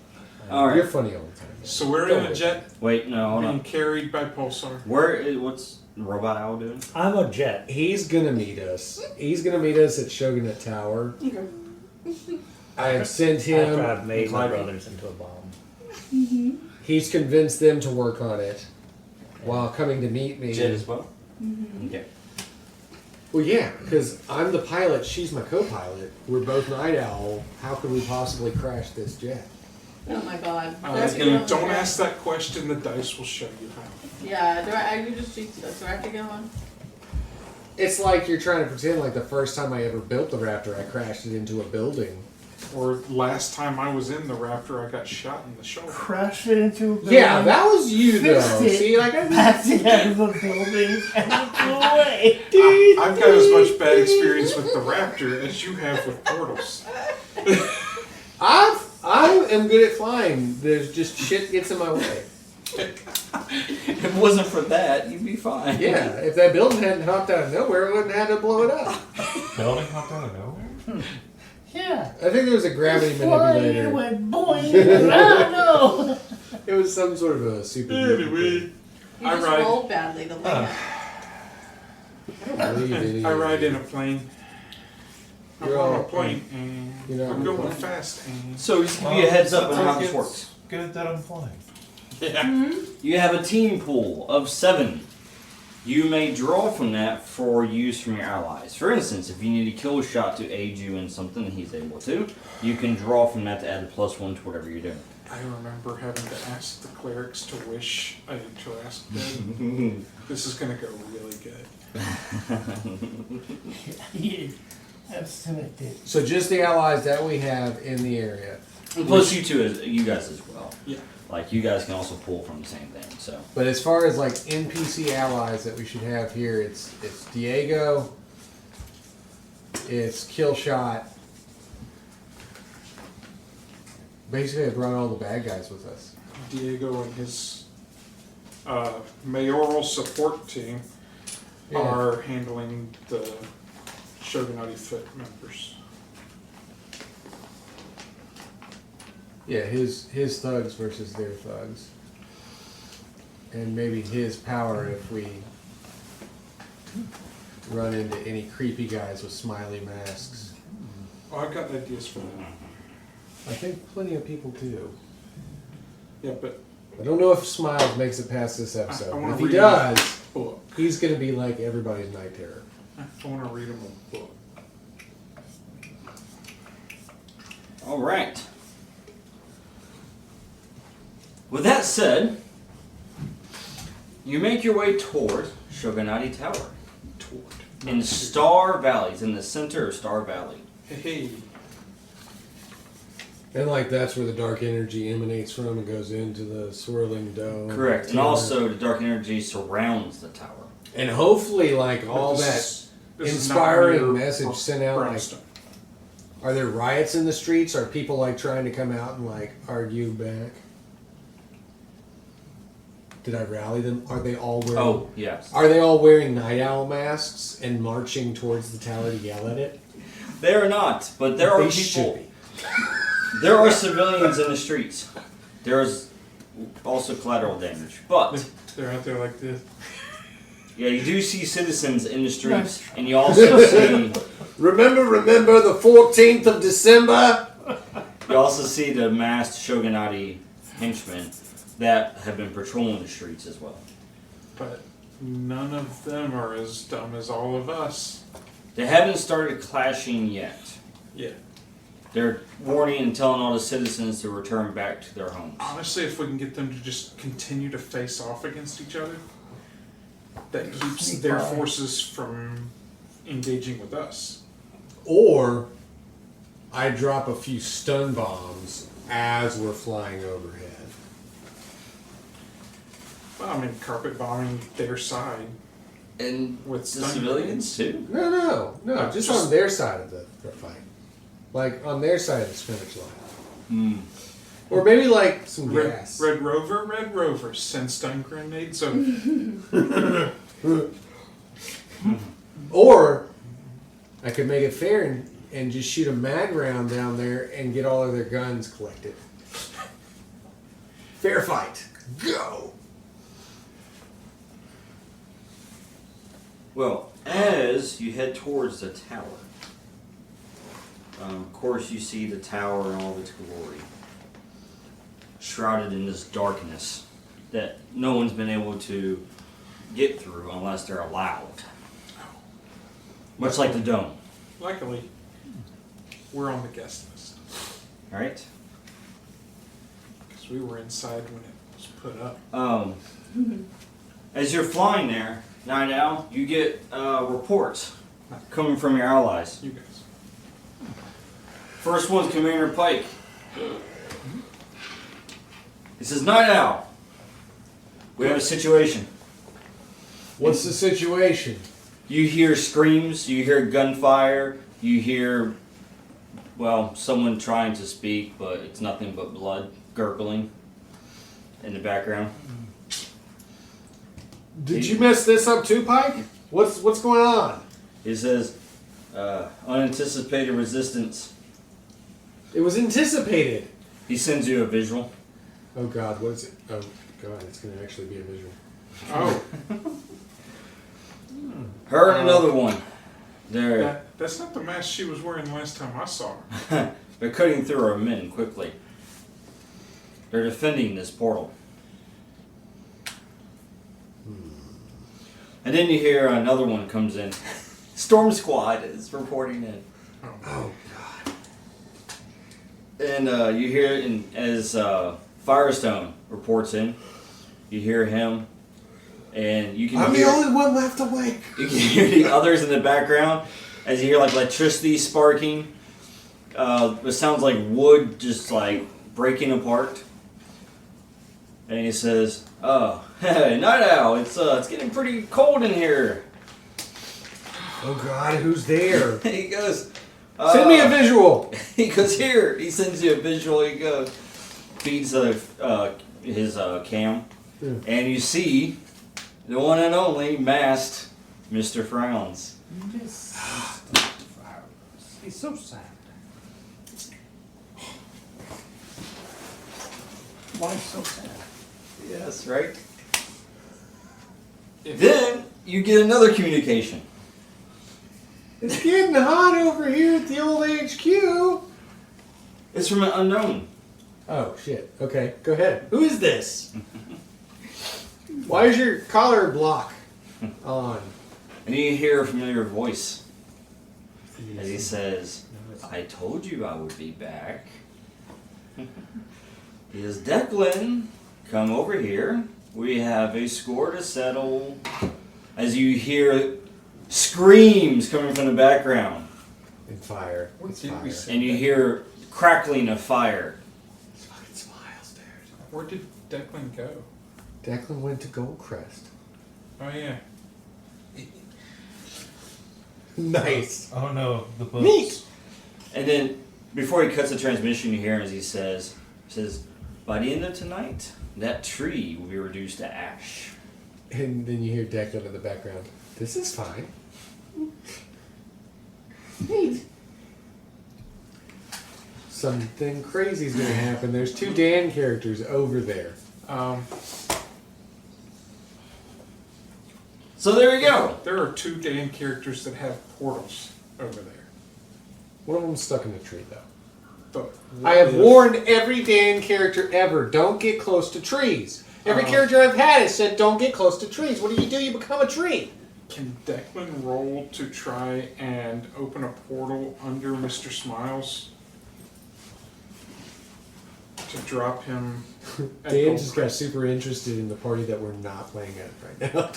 All You're right. funny all the time. So we're in a jet Wait, no, hold being on. carried by Pulsar. What's Robot Owl doing? I'm a jet. He's gonna meet us. He's gonna meet us at Shogunate Tower. I have sent him. After I've made my Climbing. brothers into a bomb. He's convinced them to work on it while coming to meet me. Jet as well? Okay. Well, yeah, because I'm the pilot, she's my co-pilot. We're both Night Owl. How could we possibly crash this jet? Oh my god. Don't ask that question. The dice will show you how. Yeah, do I have to go on? It's like you're trying to pretend like the first time I ever built the Raptor, I crashed it into a building. Or last time I was in the Raptor, I got shot in the shoulder. Crashed it into a building. Yeah, that was you Fixed though. it. See, like I Backed it out of the building and it flew away. I've got as much bad experience with the Raptor as you have with portals. I am good at flying. There's just shit gets in my way. If it wasn't for that, you'd be fine. Yeah, if that building hadn't hopped out of nowhere, we wouldn't have had to blow it up. Building hopped out of nowhere? Yeah. I think there was a gravity Flying, it manipulator. went boing. I don't know. It was some sort of a super. Anyway, You I just ride- rolled badly to land. I ride in a plane. I'm You're on a all- plane and you're not I'm on a going plane? fast and So just to give you a heads up on how this works. Good that I'm flying. yeah. You have a team pool of 7. You may draw from that for use from your allies. For instance, if you need a kill shot to aid you in something, and he's able to, you can draw from that to add a +1 to whatever you're doing. I remember having to ask the clerics to wish to ask them. This is gonna go really good. Yeah. Absolutely. So just the allies that we have in the area. And plus you guys as well. Yeah. Like you guys can also pull from the same thing. So But as far as like NPC allies that we should have here, it's Diego, it's Killshot. Basically, I brought all the bad guys with us. Diego and his mayoral support team Yeah. are handling the Shogunate Foot members. Yeah, his thugs versus their thugs. And maybe his power if we run into any creepy guys with smiley masks. Oh, I've got ideas for that. I think plenty of people do. Yeah, but I don't know if Smiles makes it past this episode. I wanna If he read does, book. he's going to be like everybody's Night Terror. I want to read him a book. all right. With that said, you make your way toward Shogunate Tower in Star Valley. It's in the center of Star Valley. Hey, And like that's where the dark energy emanates from and goes into the swirling dome. Correct. And also the dark energy surrounds the tower. and hopefully like all that this is inspiring not mere message sent out, like, brownstone. are there riots in the streets? Are people like trying to come out and like argue back? Did I rally them? Are they all wearing Oh, yes. Are they all wearing night owl masks and marching towards the tower to yell at it? They are not, but there are They should people. be. There are civilians in the streets. There is also collateral damage. But, They're out there like this. yeah, you do see citizens in the streets. And you also see Remember the 14th of December? the masked Shogunate henchmen that have been patrolling the streets as well. But none of them are as dumb as all of us. They haven't started clashing yet. Yeah. They're warning and telling all the citizens to return back to their homes. Honestly, if we can get them to just continue to face off against each other, that keeps their forces from engaging with us. Or I drop a few stun bombs as we're flying overhead. Well, I mean, carpet bombing their side. And With the stun civilians too? No, just on their side of the fight. Like, on their side of the skirmish line. Or maybe, like, some gas. Red Rover, send stun grenades over. Or I could make it fair and just shoot a mag round down there and get all of their guns collected. Fair fight. Go! Well, as you head towards the tower, of course you see the tower in all of its glory, shrouded in this darkness that no one's been able to get through unless they're allowed. Much like the dome. Luckily, we're on the guest list. Alright? Because we were inside when it was put up. As you're flying there, Night Owl, you get reports coming from your allies. You guys. First one's Commander Pike. He says, Night Owl, we have a situation. What's the situation? You hear screams, you hear gunfire, you hear, well, someone trying to speak, but it's nothing but blood gurgling in the background. Did you mess this up too, Pike? What's going on? He says, unanticipated resistance. It was anticipated. He sends you a visual. Oh God, what is it? Oh God, it's going to actually be a visual. Oh, Her and another one. They're that's not the mask she was wearing last time I saw her. they're cutting through our men quickly. They're defending this portal. And then you hear another one comes in. Storm Squad is reporting in. Oh God. And you hear as Firestone reports in, you hear him, and you can I'm hear, the only one left awake. you can hear the others in the background as you hear like electricity sparking. It sounds like wood just like breaking apart. And he says, "Oh, hey, Night Owl, it's getting pretty cold in here." Oh God, who's there? He goes, Send me a visual. He goes, here. He sends you a visual. He goes, feeds his cam, and you see the one and only masked Mr. Frowns. He's so sad. Why so sad? Yes, right. Then you get another communication. It's getting hot over here at the old HQ. It's from an unknown. Oh shit. Okay, go ahead. Who is this? Why is your collar block on? And you hear a familiar voice as he says, "I told you I would be back." He says, "Declan, come over here. We have a score to settle." As you hear screams coming from the background, And fire. What It's did fire. we say? and you hear crackling of fire. It's fucking smiles, dude. Where did Declan go? Declan went to Goldcrest. Oh yeah. Nice. Oh no, the boats. Neat. And then, before he cuts the transmission, you hear him as he says, "By the end of tonight, that tree will be reduced to ash." And then you hear Declan in the background. This is fine. Neat. Something crazy's gonna happen. There's 2 Dan characters over there. So there you go. There are 2 Dan characters that have portals over there. One of them's stuck in a tree, though. But I have warned every Dan character ever, don't get close to trees. Every character I've had has said, don't get close to trees. What do? You become a tree. Can Declan roll to try and open a portal under Mr. Smiles? to drop him at Dan Gold just got Crest. super interested in the party that we're not playing at right now.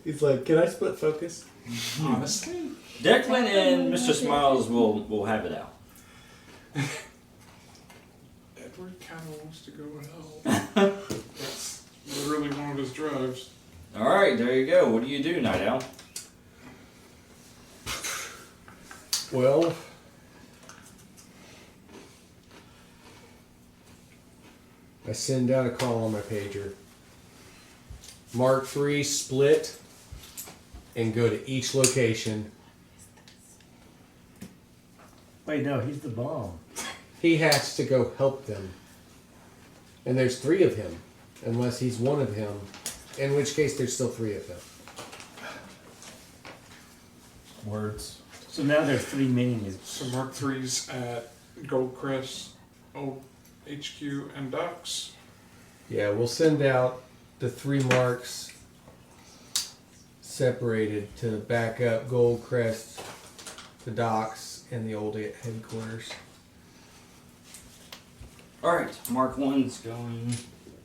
He's like, can I split focus? Honestly? Declan and Mr. Smiles will have it out. Edward kind of wants to go hell. That's literally one of his drives. All right, there you go. What do you do, Night Owl? Well, I send out a call on my pager. Mark 3, split, and go to each location. Wait, no, he's the bomb. He has to go help them. And there's 3 of him, unless he's one of him, in which case there's still 3 of them. Words. So now there's 3 minis. So Mark 3's at Gold Crest, Old HQ, and Docks. Yeah, we'll send out the 3 marks separated to back up Gold Crest, the docks, and the old headquarters. All right, Mark 1's going.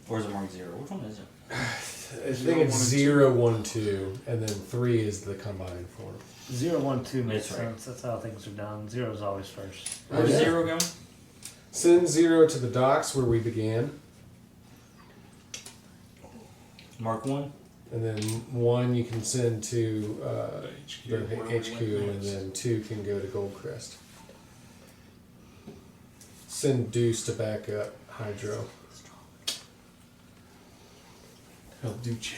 Or is it Mark 0? Which one is it? I think it's 0, 1, 2, and then 3 is the combined form. 0, 1, 2 makes That's right. sense. That's how things are done. 0 is always first. Where's yeah. 0 going? Send 0 to the docks where we began, Mark 1? and then 1 you can send to The HQ, the where we HQ, went and next. then 2 can go to Gold Crest. Send Deuce to back up Hydro. El Duce.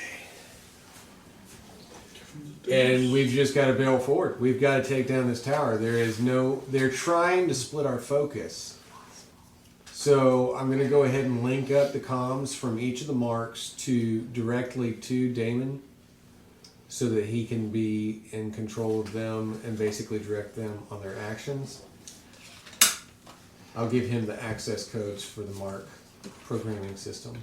And we've just got to bail forward. We've got to take down this tower. They're trying to split our focus. So I'm going to go ahead and link up the comms from each of the marks directly to Damon, so that he can be in control of them and basically direct them on their actions. I'll give him the access codes for the mark programming system.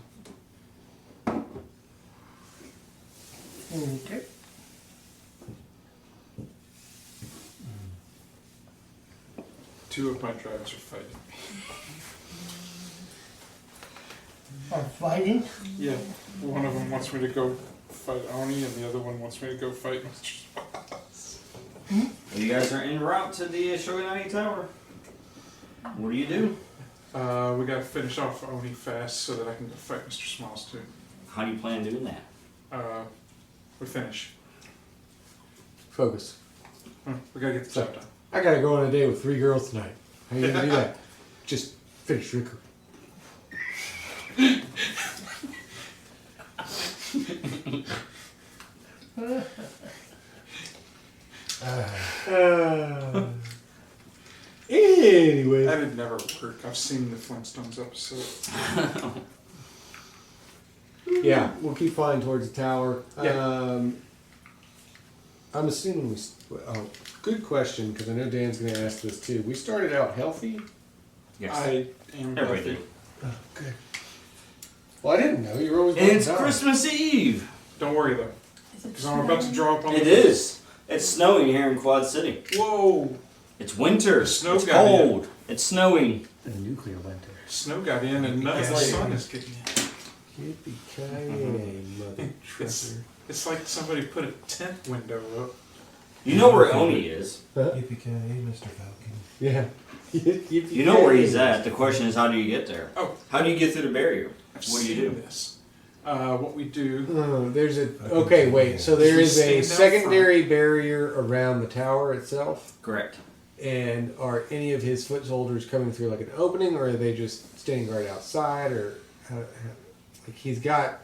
Okay. Two of my drives are fighting. Are fighting? Yeah, one of them wants me to go fight Oni, and the other one wants me to go fight Mr. Well, you guys are en route to the Shogunate Tower. What do you do? We gotta finish off Oni fast so that I can go fight Mr. Smalls too. How do you plan doing that? We finish. Focus. We gotta get the job done. I gotta go on a date with 3 girls tonight. How you gonna do that? Just finish your. Anyway. That would never work. I've seen the Flintstones episode. Yeah, we'll keep flying towards the tower. Yeah. I'm assuming good question, because I know Dan's going to ask this too. We started out healthy? Yes. I am Everything. healthy. Oh, good. Well, I didn't know. You were always And it's going down. Christmas Eve. Don't worry though, Is it because I'm about to draw up on It the is. It's snowing here in Quad City. Whoa! It's winter. The snow It's got in. cold. It's snowing. The nuclear winter. Snow got in and none of the It's sun like- is getting in. Yippee-ki-yay, mother trucker. It's like somebody put a tent window up. You know where Oni is. Yippee-ki-yay, Mr. Falcon. Yeah. You know where he's at. The question is, how do you get there? Oh. How do you get through the barrier? I've What do you seen do? this. What we do, There's a. Okay, wait. So there is a Stand out secondary barrier around the tower itself? Correct. And are any of his foot soldiers coming through like an opening, or are they just standing right outside, or like he's got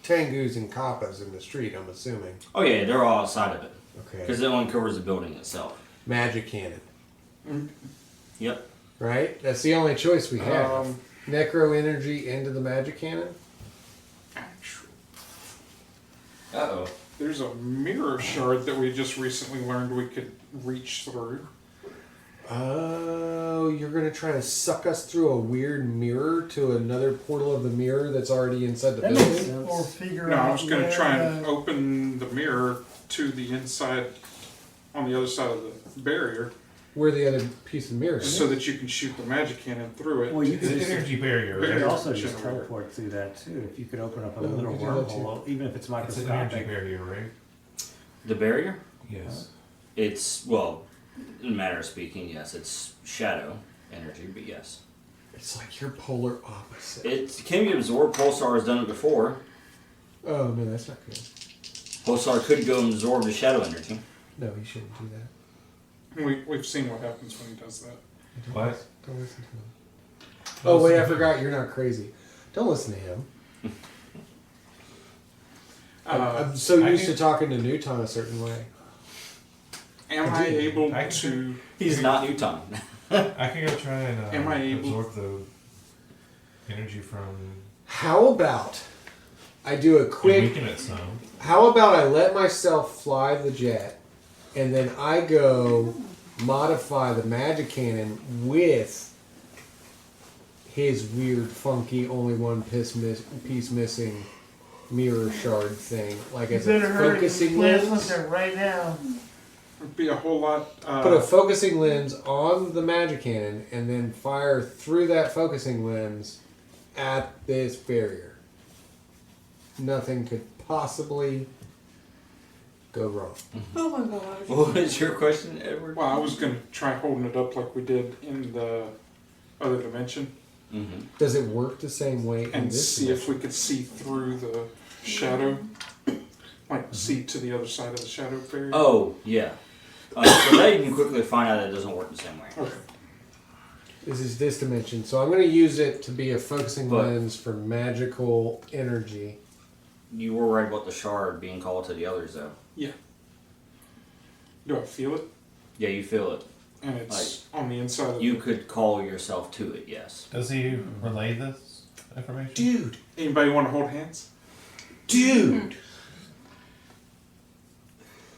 Tengus and Kappas in the street? I'm assuming. Oh yeah, they're all outside of it Okay. because it only covers the building itself. Magic cannon, Yep. right? That's the only choice we have. um, Necro energy into the magic cannon. actually, Uh oh. there's a mirror shard that we just recently learned we could reach through. Oh, you're gonna try to suck us through a weird mirror to another portal of the mirror that's already inside the That makes building? sense. Or figure No, out I was going to where, try and open the mirror to the inside on the other side of the barrier Where the other piece of mirror is. so that you can shoot the magic cannon through it. Well, you It's could an just, energy barrier, you could right? also just Generator. teleport through that too. If you could open up a Yeah, we little could do that wormhole, even if it's It's an energy microscopic. barrier, right? The barrier? Yes. It's, well, in a matter of speaking, yes, it's shadow energy, but yes. It's like your polar opposite. It can be absorbed. Pulsar has done it before. Oh, no, that's not good. Pulsar could go and absorb the shadow energy. No, he shouldn't do that. We've seen what happens when he does that. Don't What? listen- Don't listen to him. Oh, wait, I forgot. You're not crazy. Don't listen to him. I'm so I used can- to talking to Newton a certain way. Am I able I can- to? He's not Newton. I can go try and Am I able- absorb the energy from How about I do a and quick... weaken it some. How about I let myself fly the jet, and then I go modify the magic cannon with his weird, funky, only one piece missing mirror shard thing, like You as better a hurry. focusing Let's lens. look at it right now. It'd be a whole lot. Put a focusing lens on the magic cannon, and then fire through that focusing lens at this barrier. Nothing could possibly go wrong. Oh my gosh. What was your question, Edward? Well, I was going to try holding it up like we did in the other dimension Mm-hmm. Does it work the same way in and this see if dimension? we could see through the shadow, like see to the other side of the shadow barrier. Oh, yeah. So that you can quickly find out that it doesn't work the same way. Okay. This is this dimension, so I'm going to use it to be a focusing But- lens for magical energy. You were right about the shard being called to the others, though. Do I feel it? Yeah, you feel it. And it's on the inside of You the... could call yourself to it, yes. Does he relay this information? Dude, Anybody want to hold hands? dude!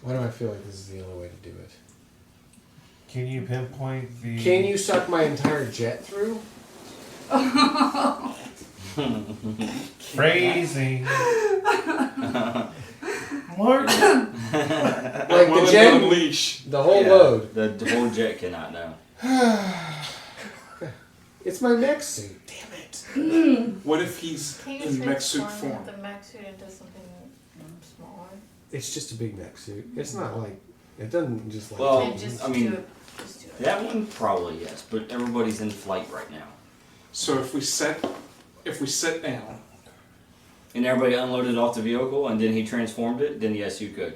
Why do I feel like this is the only way to do it? Can you pinpoint the? Can you suck my entire jet through? Phrasing. Mark, Like Well, the jet, unleash. the whole Yeah, load. The whole jet cannot know. It's my mech suit. Damn it. What if he's Can you in mech suit transform form? the mech suit into something smaller? It's just a big mech suit. It's not like, it doesn't just like... Well, And just I mean, do it. Just do it. That one probably yes, but everybody's in flight right now. So if we set down, And everybody unloaded off the vehicle and then he transformed it, then yes, you could.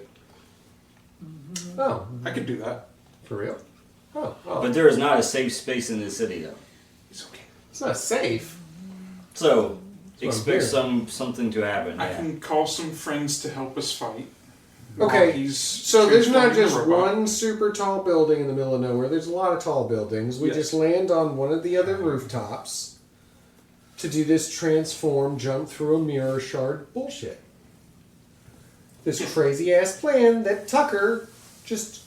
Oh, I could do that. for real? Oh, But there is not a safe space in this city, though. It's okay. it's not safe. So, That's what I'm expect something to happen. I Yeah. can call some friends to help us fight. Okay, while he's so there's not transforming just the robot. one super tall building in the middle of nowhere. There's a lot of tall buildings. We Yes. just land on one of the other rooftops to do this transform, jump through a mirror shard bullshit. This crazy ass plan that Tucker just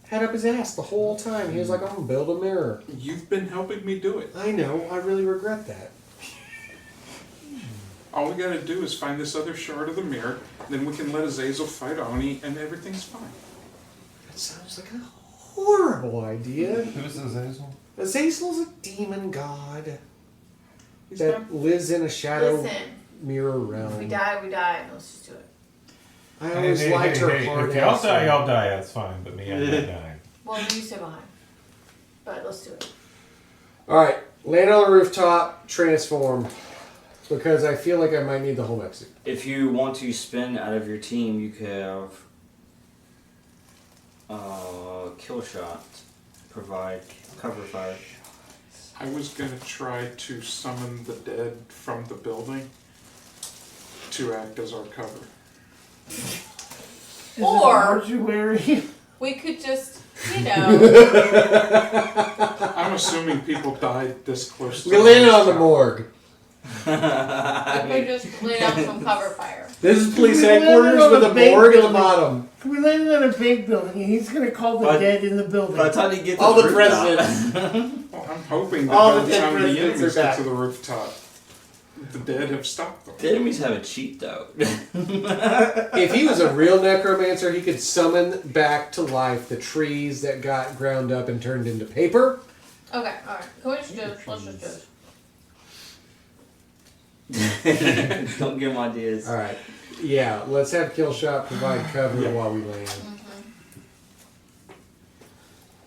had up his ass the whole time. He was like, I'm gonna build a mirror. You've been helping me do it. I know, I really regret that. All we gotta do is find this other shard of the mirror, then we can let Azazel fight Oni, and everything's fine. That sounds like a horrible idea. Who's Azazel? Azazel's a demon god He's that not, lives in a shadow Listen, mirror if realm. we die, we die. Let's just do it. I always liked her hard If y'all ass. die, y'all die. That's fine. But me, I'm not dying. Well, you stay behind. But let's do it. Alright, land on the rooftop, transform. Because I feel like I might need the whole mech suit. If you want to spin out of your team, you could have kill shot, provide cover fire. I was gonna try to summon the dead from the building to act as our cover. is Or- it mortuary? We could just, you know, I'm assuming people died this close to We landed on the tower. morgue. we could just lay down some cover fire. This is police We landed headquarters on with a a big morgue at the building. bottom. We landed on a big building, and he's gonna call the But- dead in the building. By the time you get to All the the rooftop- presidents. Well, I'm hoping that All by the the dead time the presidents enemies are get back. to the rooftop, The dead have stopped them. The enemies have a cheat though. If he was a real necromancer, he could summon back to life the trees that got ground up and turned into paper. Okay, alright. Can we just do this? Let's just do this. Don't give him ideas. All right. Yeah, let's have Killshot provide cover while we land.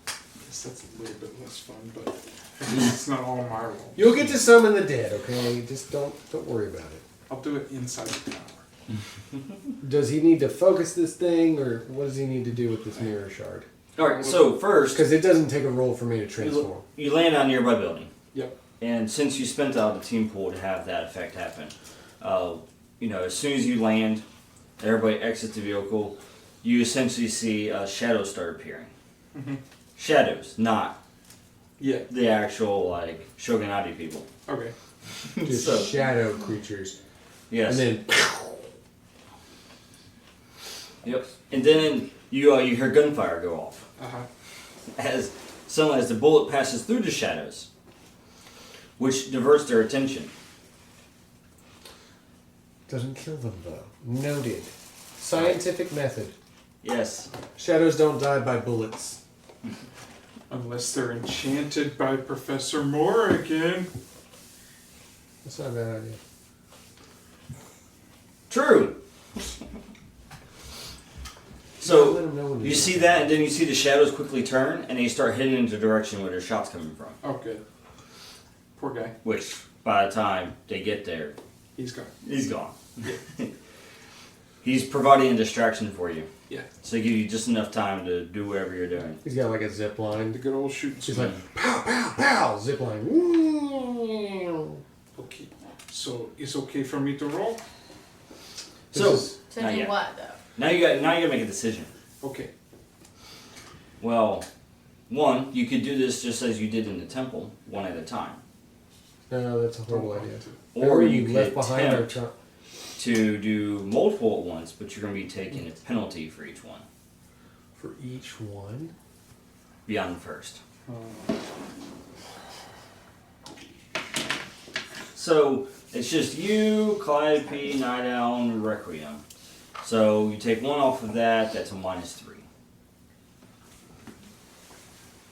I guess that's a little bit less fun, but it's not all my role. You'll get to summon the dead, okay? Just don't worry about it. I'll do it inside the tower. Does he need to focus this thing, or what does he need to do with this mirror shard? All right. So first, Because it doesn't take a roll for me to transform. you land on a nearby building. Yep. And since you spent out the team pool to have that effect happen, as soon as you land, everybody exits the vehicle, you essentially see shadows start appearing. Mm-hmm. Shadows, not Yeah. the actual, Shogunate people. Okay. Just So- shadow creatures. Yes. And then, Yep. And then you hear gunfire go off. Uh-huh. As the bullet passes through the shadows, which diverts their attention. doesn't kill them, though. Noted. Scientific method. Yes. Shadows don't die by bullets. Unless they're enchanted by Professor Moore again. That's not a bad idea. True. Let So them know when to you do see it. that, and then you see the shadows quickly turn, and they start heading into the direction where their shots coming from. Oh, good. Poor guy. Which, by the time they get there, He's gone. he's gone. He's providing a distraction for you, Yeah. so give you just enough time to do whatever you're doing. He's got like a zip The line. good old shooting. She's like, pow, pow, pow, zip line. Okay. So it's okay for me to roll? So This is- To Not do yet. what, though? now you gotta make a decision. Okay. Well, one, you could do this just as you did in the temple, one at a time, No, that's a horrible idea. or Remember you left could behind our attempt to do multiple at once, but you're going to be taking a penalty for each one for each one. beyond the first. So it's just you, Calliope, Night Owl, and Requiem. So you take one off of that, that's a -3.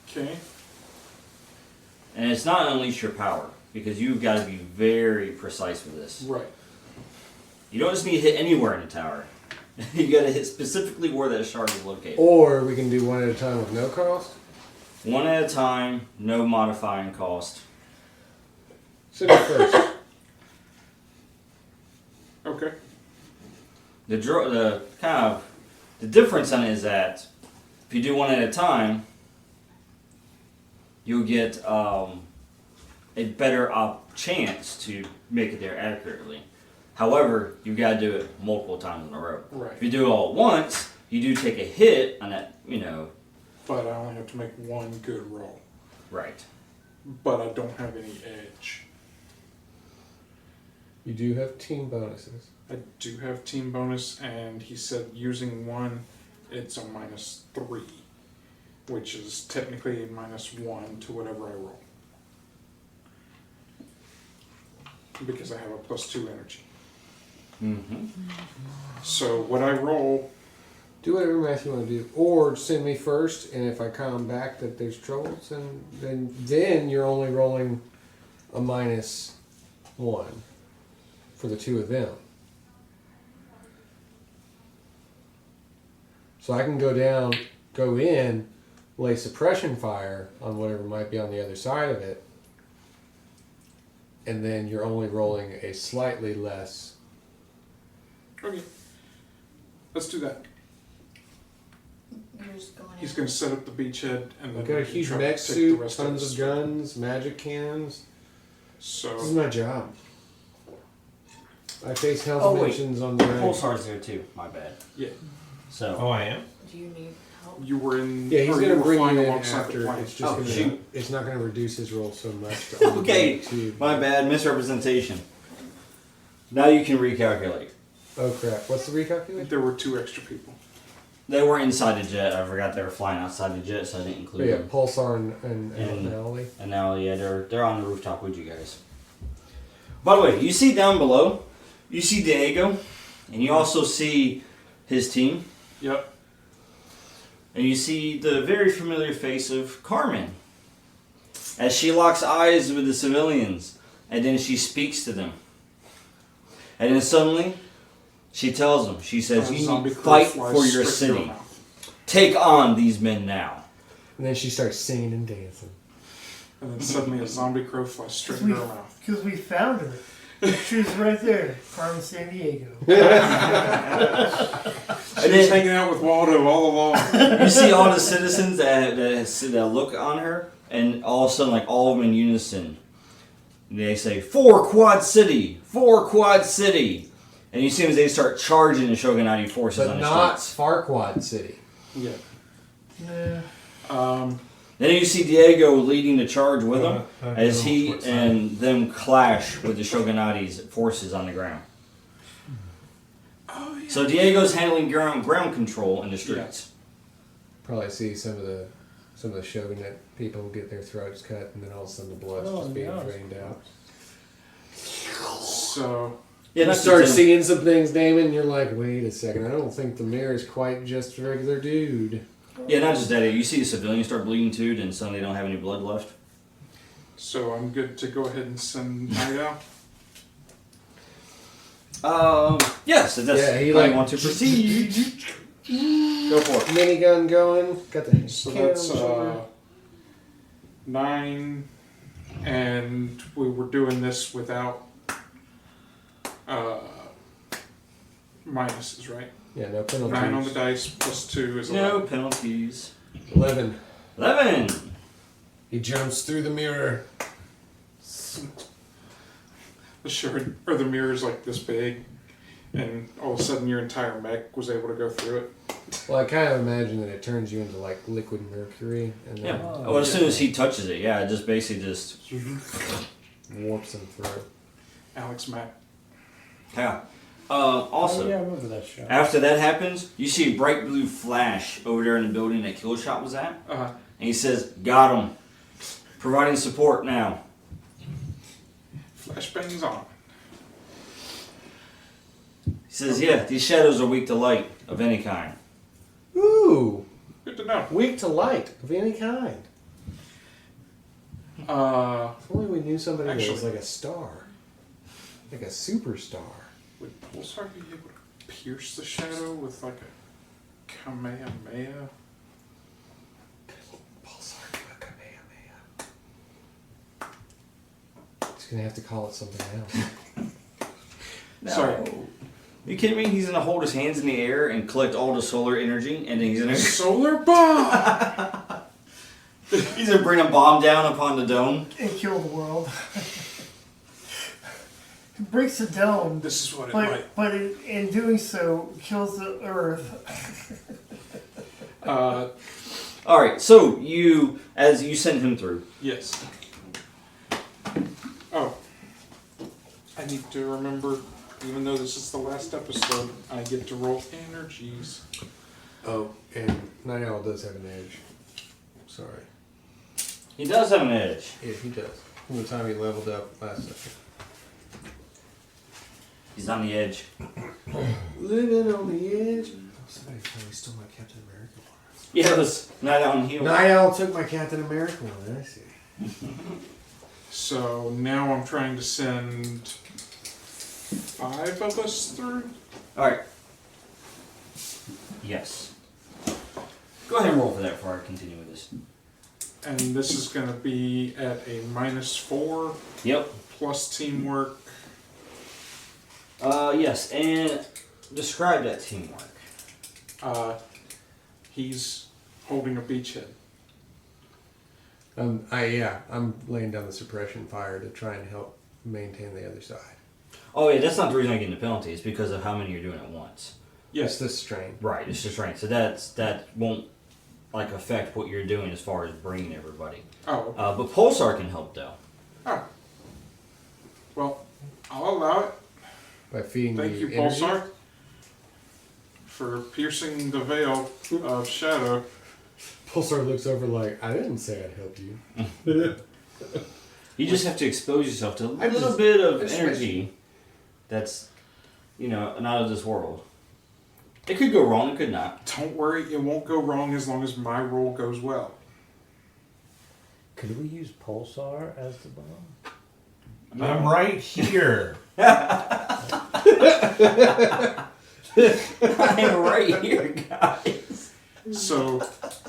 Okay. And it's not unleash your power, because you've got to be very precise with this. Right. You don't just need to hit anywhere in the tower. You got to hit specifically where that shard is located. Or we can do one at a time with no cost. One at a time, no modifying cost. So go first. Okay. The difference on it is that if you do one at a time, you'll get a better chance to make it there accurately. However, you've got to do it multiple times in a row. Right. If you do it all at once, you do take a hit on that, But I only have to make one good roll. right. But I don't have any edge. You do have team bonuses. I do have team bonus, and he said using one, it's a -3, which is technically a -1 to whatever I roll. Because I have a +2 energy. Mm-hmm. So what I roll, Do whatever math you want to do, or send me first, and if I come back that there's troubles, and then you're only rolling a -1 for the two of them. So I can go in, lay suppression fire on whatever might be on the other side of it, and then you're only rolling a slightly less. okay, let's do that. You're just going He's in. going to set up the beachhead, and then I've got a we can huge try to mech take the suit, rest tons the of strip. guns, magic cans. This is So my job. I face health Oh, wait. missions on the rank. Pulsar's there too. My bad. yeah, So Oh, I am? Do you need help? you were in. Yeah, he's or gonna you were bring flying you in alongside the after. plane. It's just Oh, gonna. shoot. It's not gonna reduce his roll so much. To only Okay, two. my bad, misrepresentation. Now you can recalculate. Oh crap! What's the recalculate? There were 2 extra people. They were inside the jet. I forgot they were flying outside the jet, so I didn't Oh, include yeah, them. Pulsar and And- Nally. And now, yeah, they're on the rooftop with you guys. By the way, you see down below, you see Diego, and you also see his team, Yep. and you see the very familiar face of Carmen as she locks eyes with the civilians, and then she speaks to them. And then suddenly, she tells them, she says, you need to fight for your city. Take on these men now. And then she starts singing and dancing. And then suddenly a zombie crow flies straight into her mouth. Because we found her. She was right there, Carmen San Diego. She was hanging out with Waldo all along. You see all the citizens that look on her, and all of a sudden, like all of them in unison, they say, "For Quad City! For Quad City!" And you see as they start charging the Shogunate forces But on the not streets. Farquad City. Yeah. Nah. Then you see Diego leading the charge with them I as know he what's and them clash with the Shogunate's forces on the ground. Oh, yeah. So Diego's handling ground control in the streets. Probably see some of the Shogunate people get their throats cut, and then all of a sudden the blood's just being drained out. So, Yeah, You that's start the thing. seeing some things, Damon, and you're like, wait a second, I don't think the mayor's quite just a regular dude. Yeah, not just that. You see the civilians start bleeding too, then suddenly they don't have any blood left. so I'm good to go ahead and send Night Yes, if that's Yeah, he how like- you want to proceed. Go for it. Minigun going, got the So can on that's the shoulder. 9, and we were doing this without minuses, right? Yeah, no penalties. 9 on the dice plus 2 is No 11. penalties. 11. 11. He jumps through the mirror. The mirror's like this big, and all of a sudden your entire mech was able to go through it. Well, I kind of imagine that it turns you into like liquid mercury, and then Yeah. Well, as soon as he touches it, yeah, it just basically just. warps him through. Alex Mack. Yeah. Oh, Also, yeah, I remember that show. after that happens, you see a bright blue flash over there in the building that Killshot was at, Uh-huh. and he says, "Got him. Providing support now." Flashbangs on. He says, "Yeah, these shadows are weak to light of any kind." Ooh, Good to know. weak to light of any kind. If only we knew somebody that was Actually- like a star, like a superstar. Would Pulsar be able to pierce the shadow with like a Kamehameha? Pulsar to a Kamehameha. He's gonna have to call it something else. Sorry. You kidding me? He's gonna hold his hands in the air and collect all the solar energy, and then he's gonna Solar bomb! he's gonna bring a bomb down upon the dome. And kill the world. It breaks the dome, This is what it might. but in doing so, kills the earth. All right, so as you send him through. Yes. Oh. I need to remember, even though this is the last episode, I get to roll energies. Oh, and Night Owl does have an edge. Sorry. He does have an edge. Yeah, he does. From the time he leveled up last second. He's on the edge. Living on the edge. Oh, somebody finally stole my Captain America one. Yeah, it was not on heel. Night Owl took my Captain America one, I see. So now I'm trying to send 5 of us through. All right. Yes. Go ahead and roll for that before I continue with this. And this is going to be at a -4 Yep. plus teamwork. Yes, and describe that teamwork. He's holding a beachhead. I'm laying down the suppression fire to try and help maintain the other side. Oh yeah, that's not the reason I'm getting the penalty. It's because of how many you're doing at once. Yes, the strain. Right, it's just right. So that won't like affect what you're doing as far as bringing everybody. Oh. But Pulsar can help though. Oh. Well, I'll allow it. By feeding Thank the you, energy. Pulsar, for piercing the veil of shadow. Pulsar looks over like, I didn't say I'd help you. You just have to expose yourself to a I little just- bit of just energy that's, not of this world. It could go wrong, it could not. Don't worry, it won't go wrong as long as my roll goes well. Could we use pulsar as the bomb? I'm right here. I'm right here, guys. So,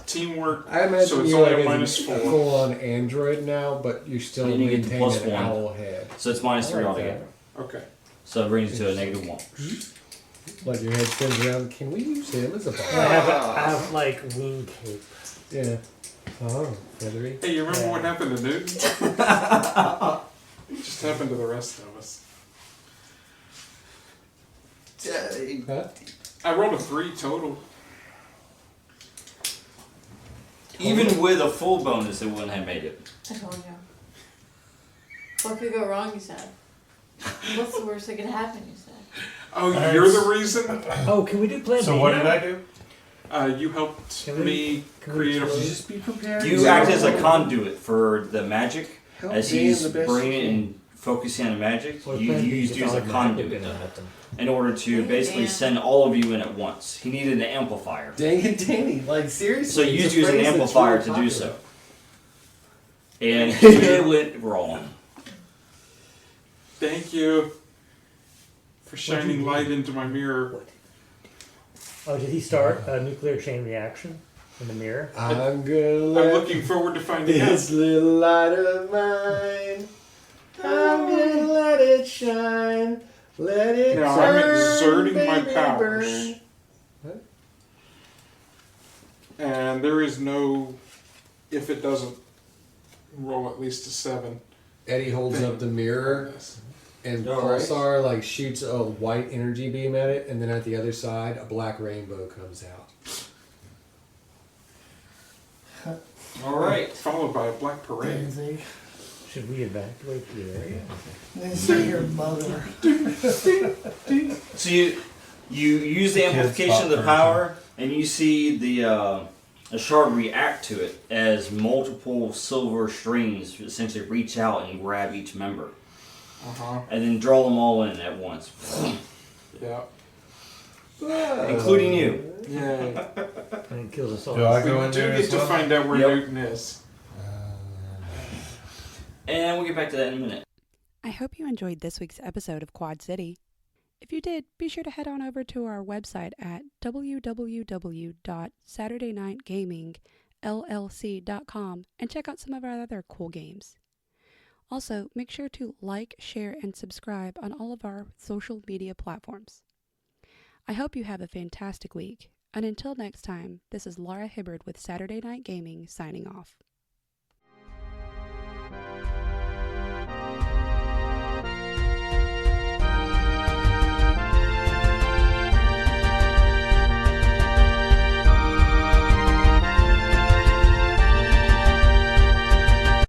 teamwork. I imagine so it's you only like a minus a 4. full-on android now, but you still And you get the maintain plus an 1. owl head. So it's minus 3 I like altogether. Okay. So it brings you to a -1. Like your head spins around. Can we use him as a I bomb? have like wing cape. Yeah. Oh, feathery. Hey, you remember Yeah. what happened to Newton? Just happened to the rest of us. Huh? I rolled a 3 total. Even with a full bonus, it wouldn't have made it. I told you. What could go wrong, you said? What's the worst that could happen, you said? Oh, you're the reason? Oh, can we do plan So B what now? did I do? You helped Can we- me can we create a... close? Just be prepared. You act as a conduit for the magic. Help As Dan he's the best bringing you it can. and focusing on the magic, Or you plan B used you as a without magic conduit gonna happen. in order to Dang it, basically Dan. send all of you in at once. He needed an amplifier. Dang it, Danny. Like, seriously. So you it's used you as an phrase that's amplifier really to do popular. so. And he went wrong. Thank you for shining light into my mirror. Oh, did he start a nuclear chain reaction in the mirror? I'm gonna I'm let looking forward to finding this out. little light of mine. I'm gonna let it shine. Let it Now, burn, I'm exerting my baby, powers. burn. And there is no... If it doesn't roll at least a 7. Eddie holds up the mirror, and Alright. Pulsar like shoots a white energy beam at it, and then at the other side, a black rainbow comes out. Alright. Followed by a black parade. Crazy. Should we evacuate the area? They see your mother. So you use the Kids amplification of the pop power, and you see the a shard react to it as multiple silver strings essentially reach out and grab each member, and then draw them all in at once, Yeah. including you. Yay. And it kills us all. Do I go We in do there get as to well? find out where Yep. Newton is. And we'll get back to that in a minute. I hope you enjoyed this week's episode of Quad City. If you did, be sure to head on over to our website at www.saturdaynightgamingllc.com and check out some of our other cool games. Also, make sure to like, share, and subscribe on all of our social media platforms. I hope you have a fantastic week, and until next time, this is Laura Hibbard with Saturday Night Gaming signing off.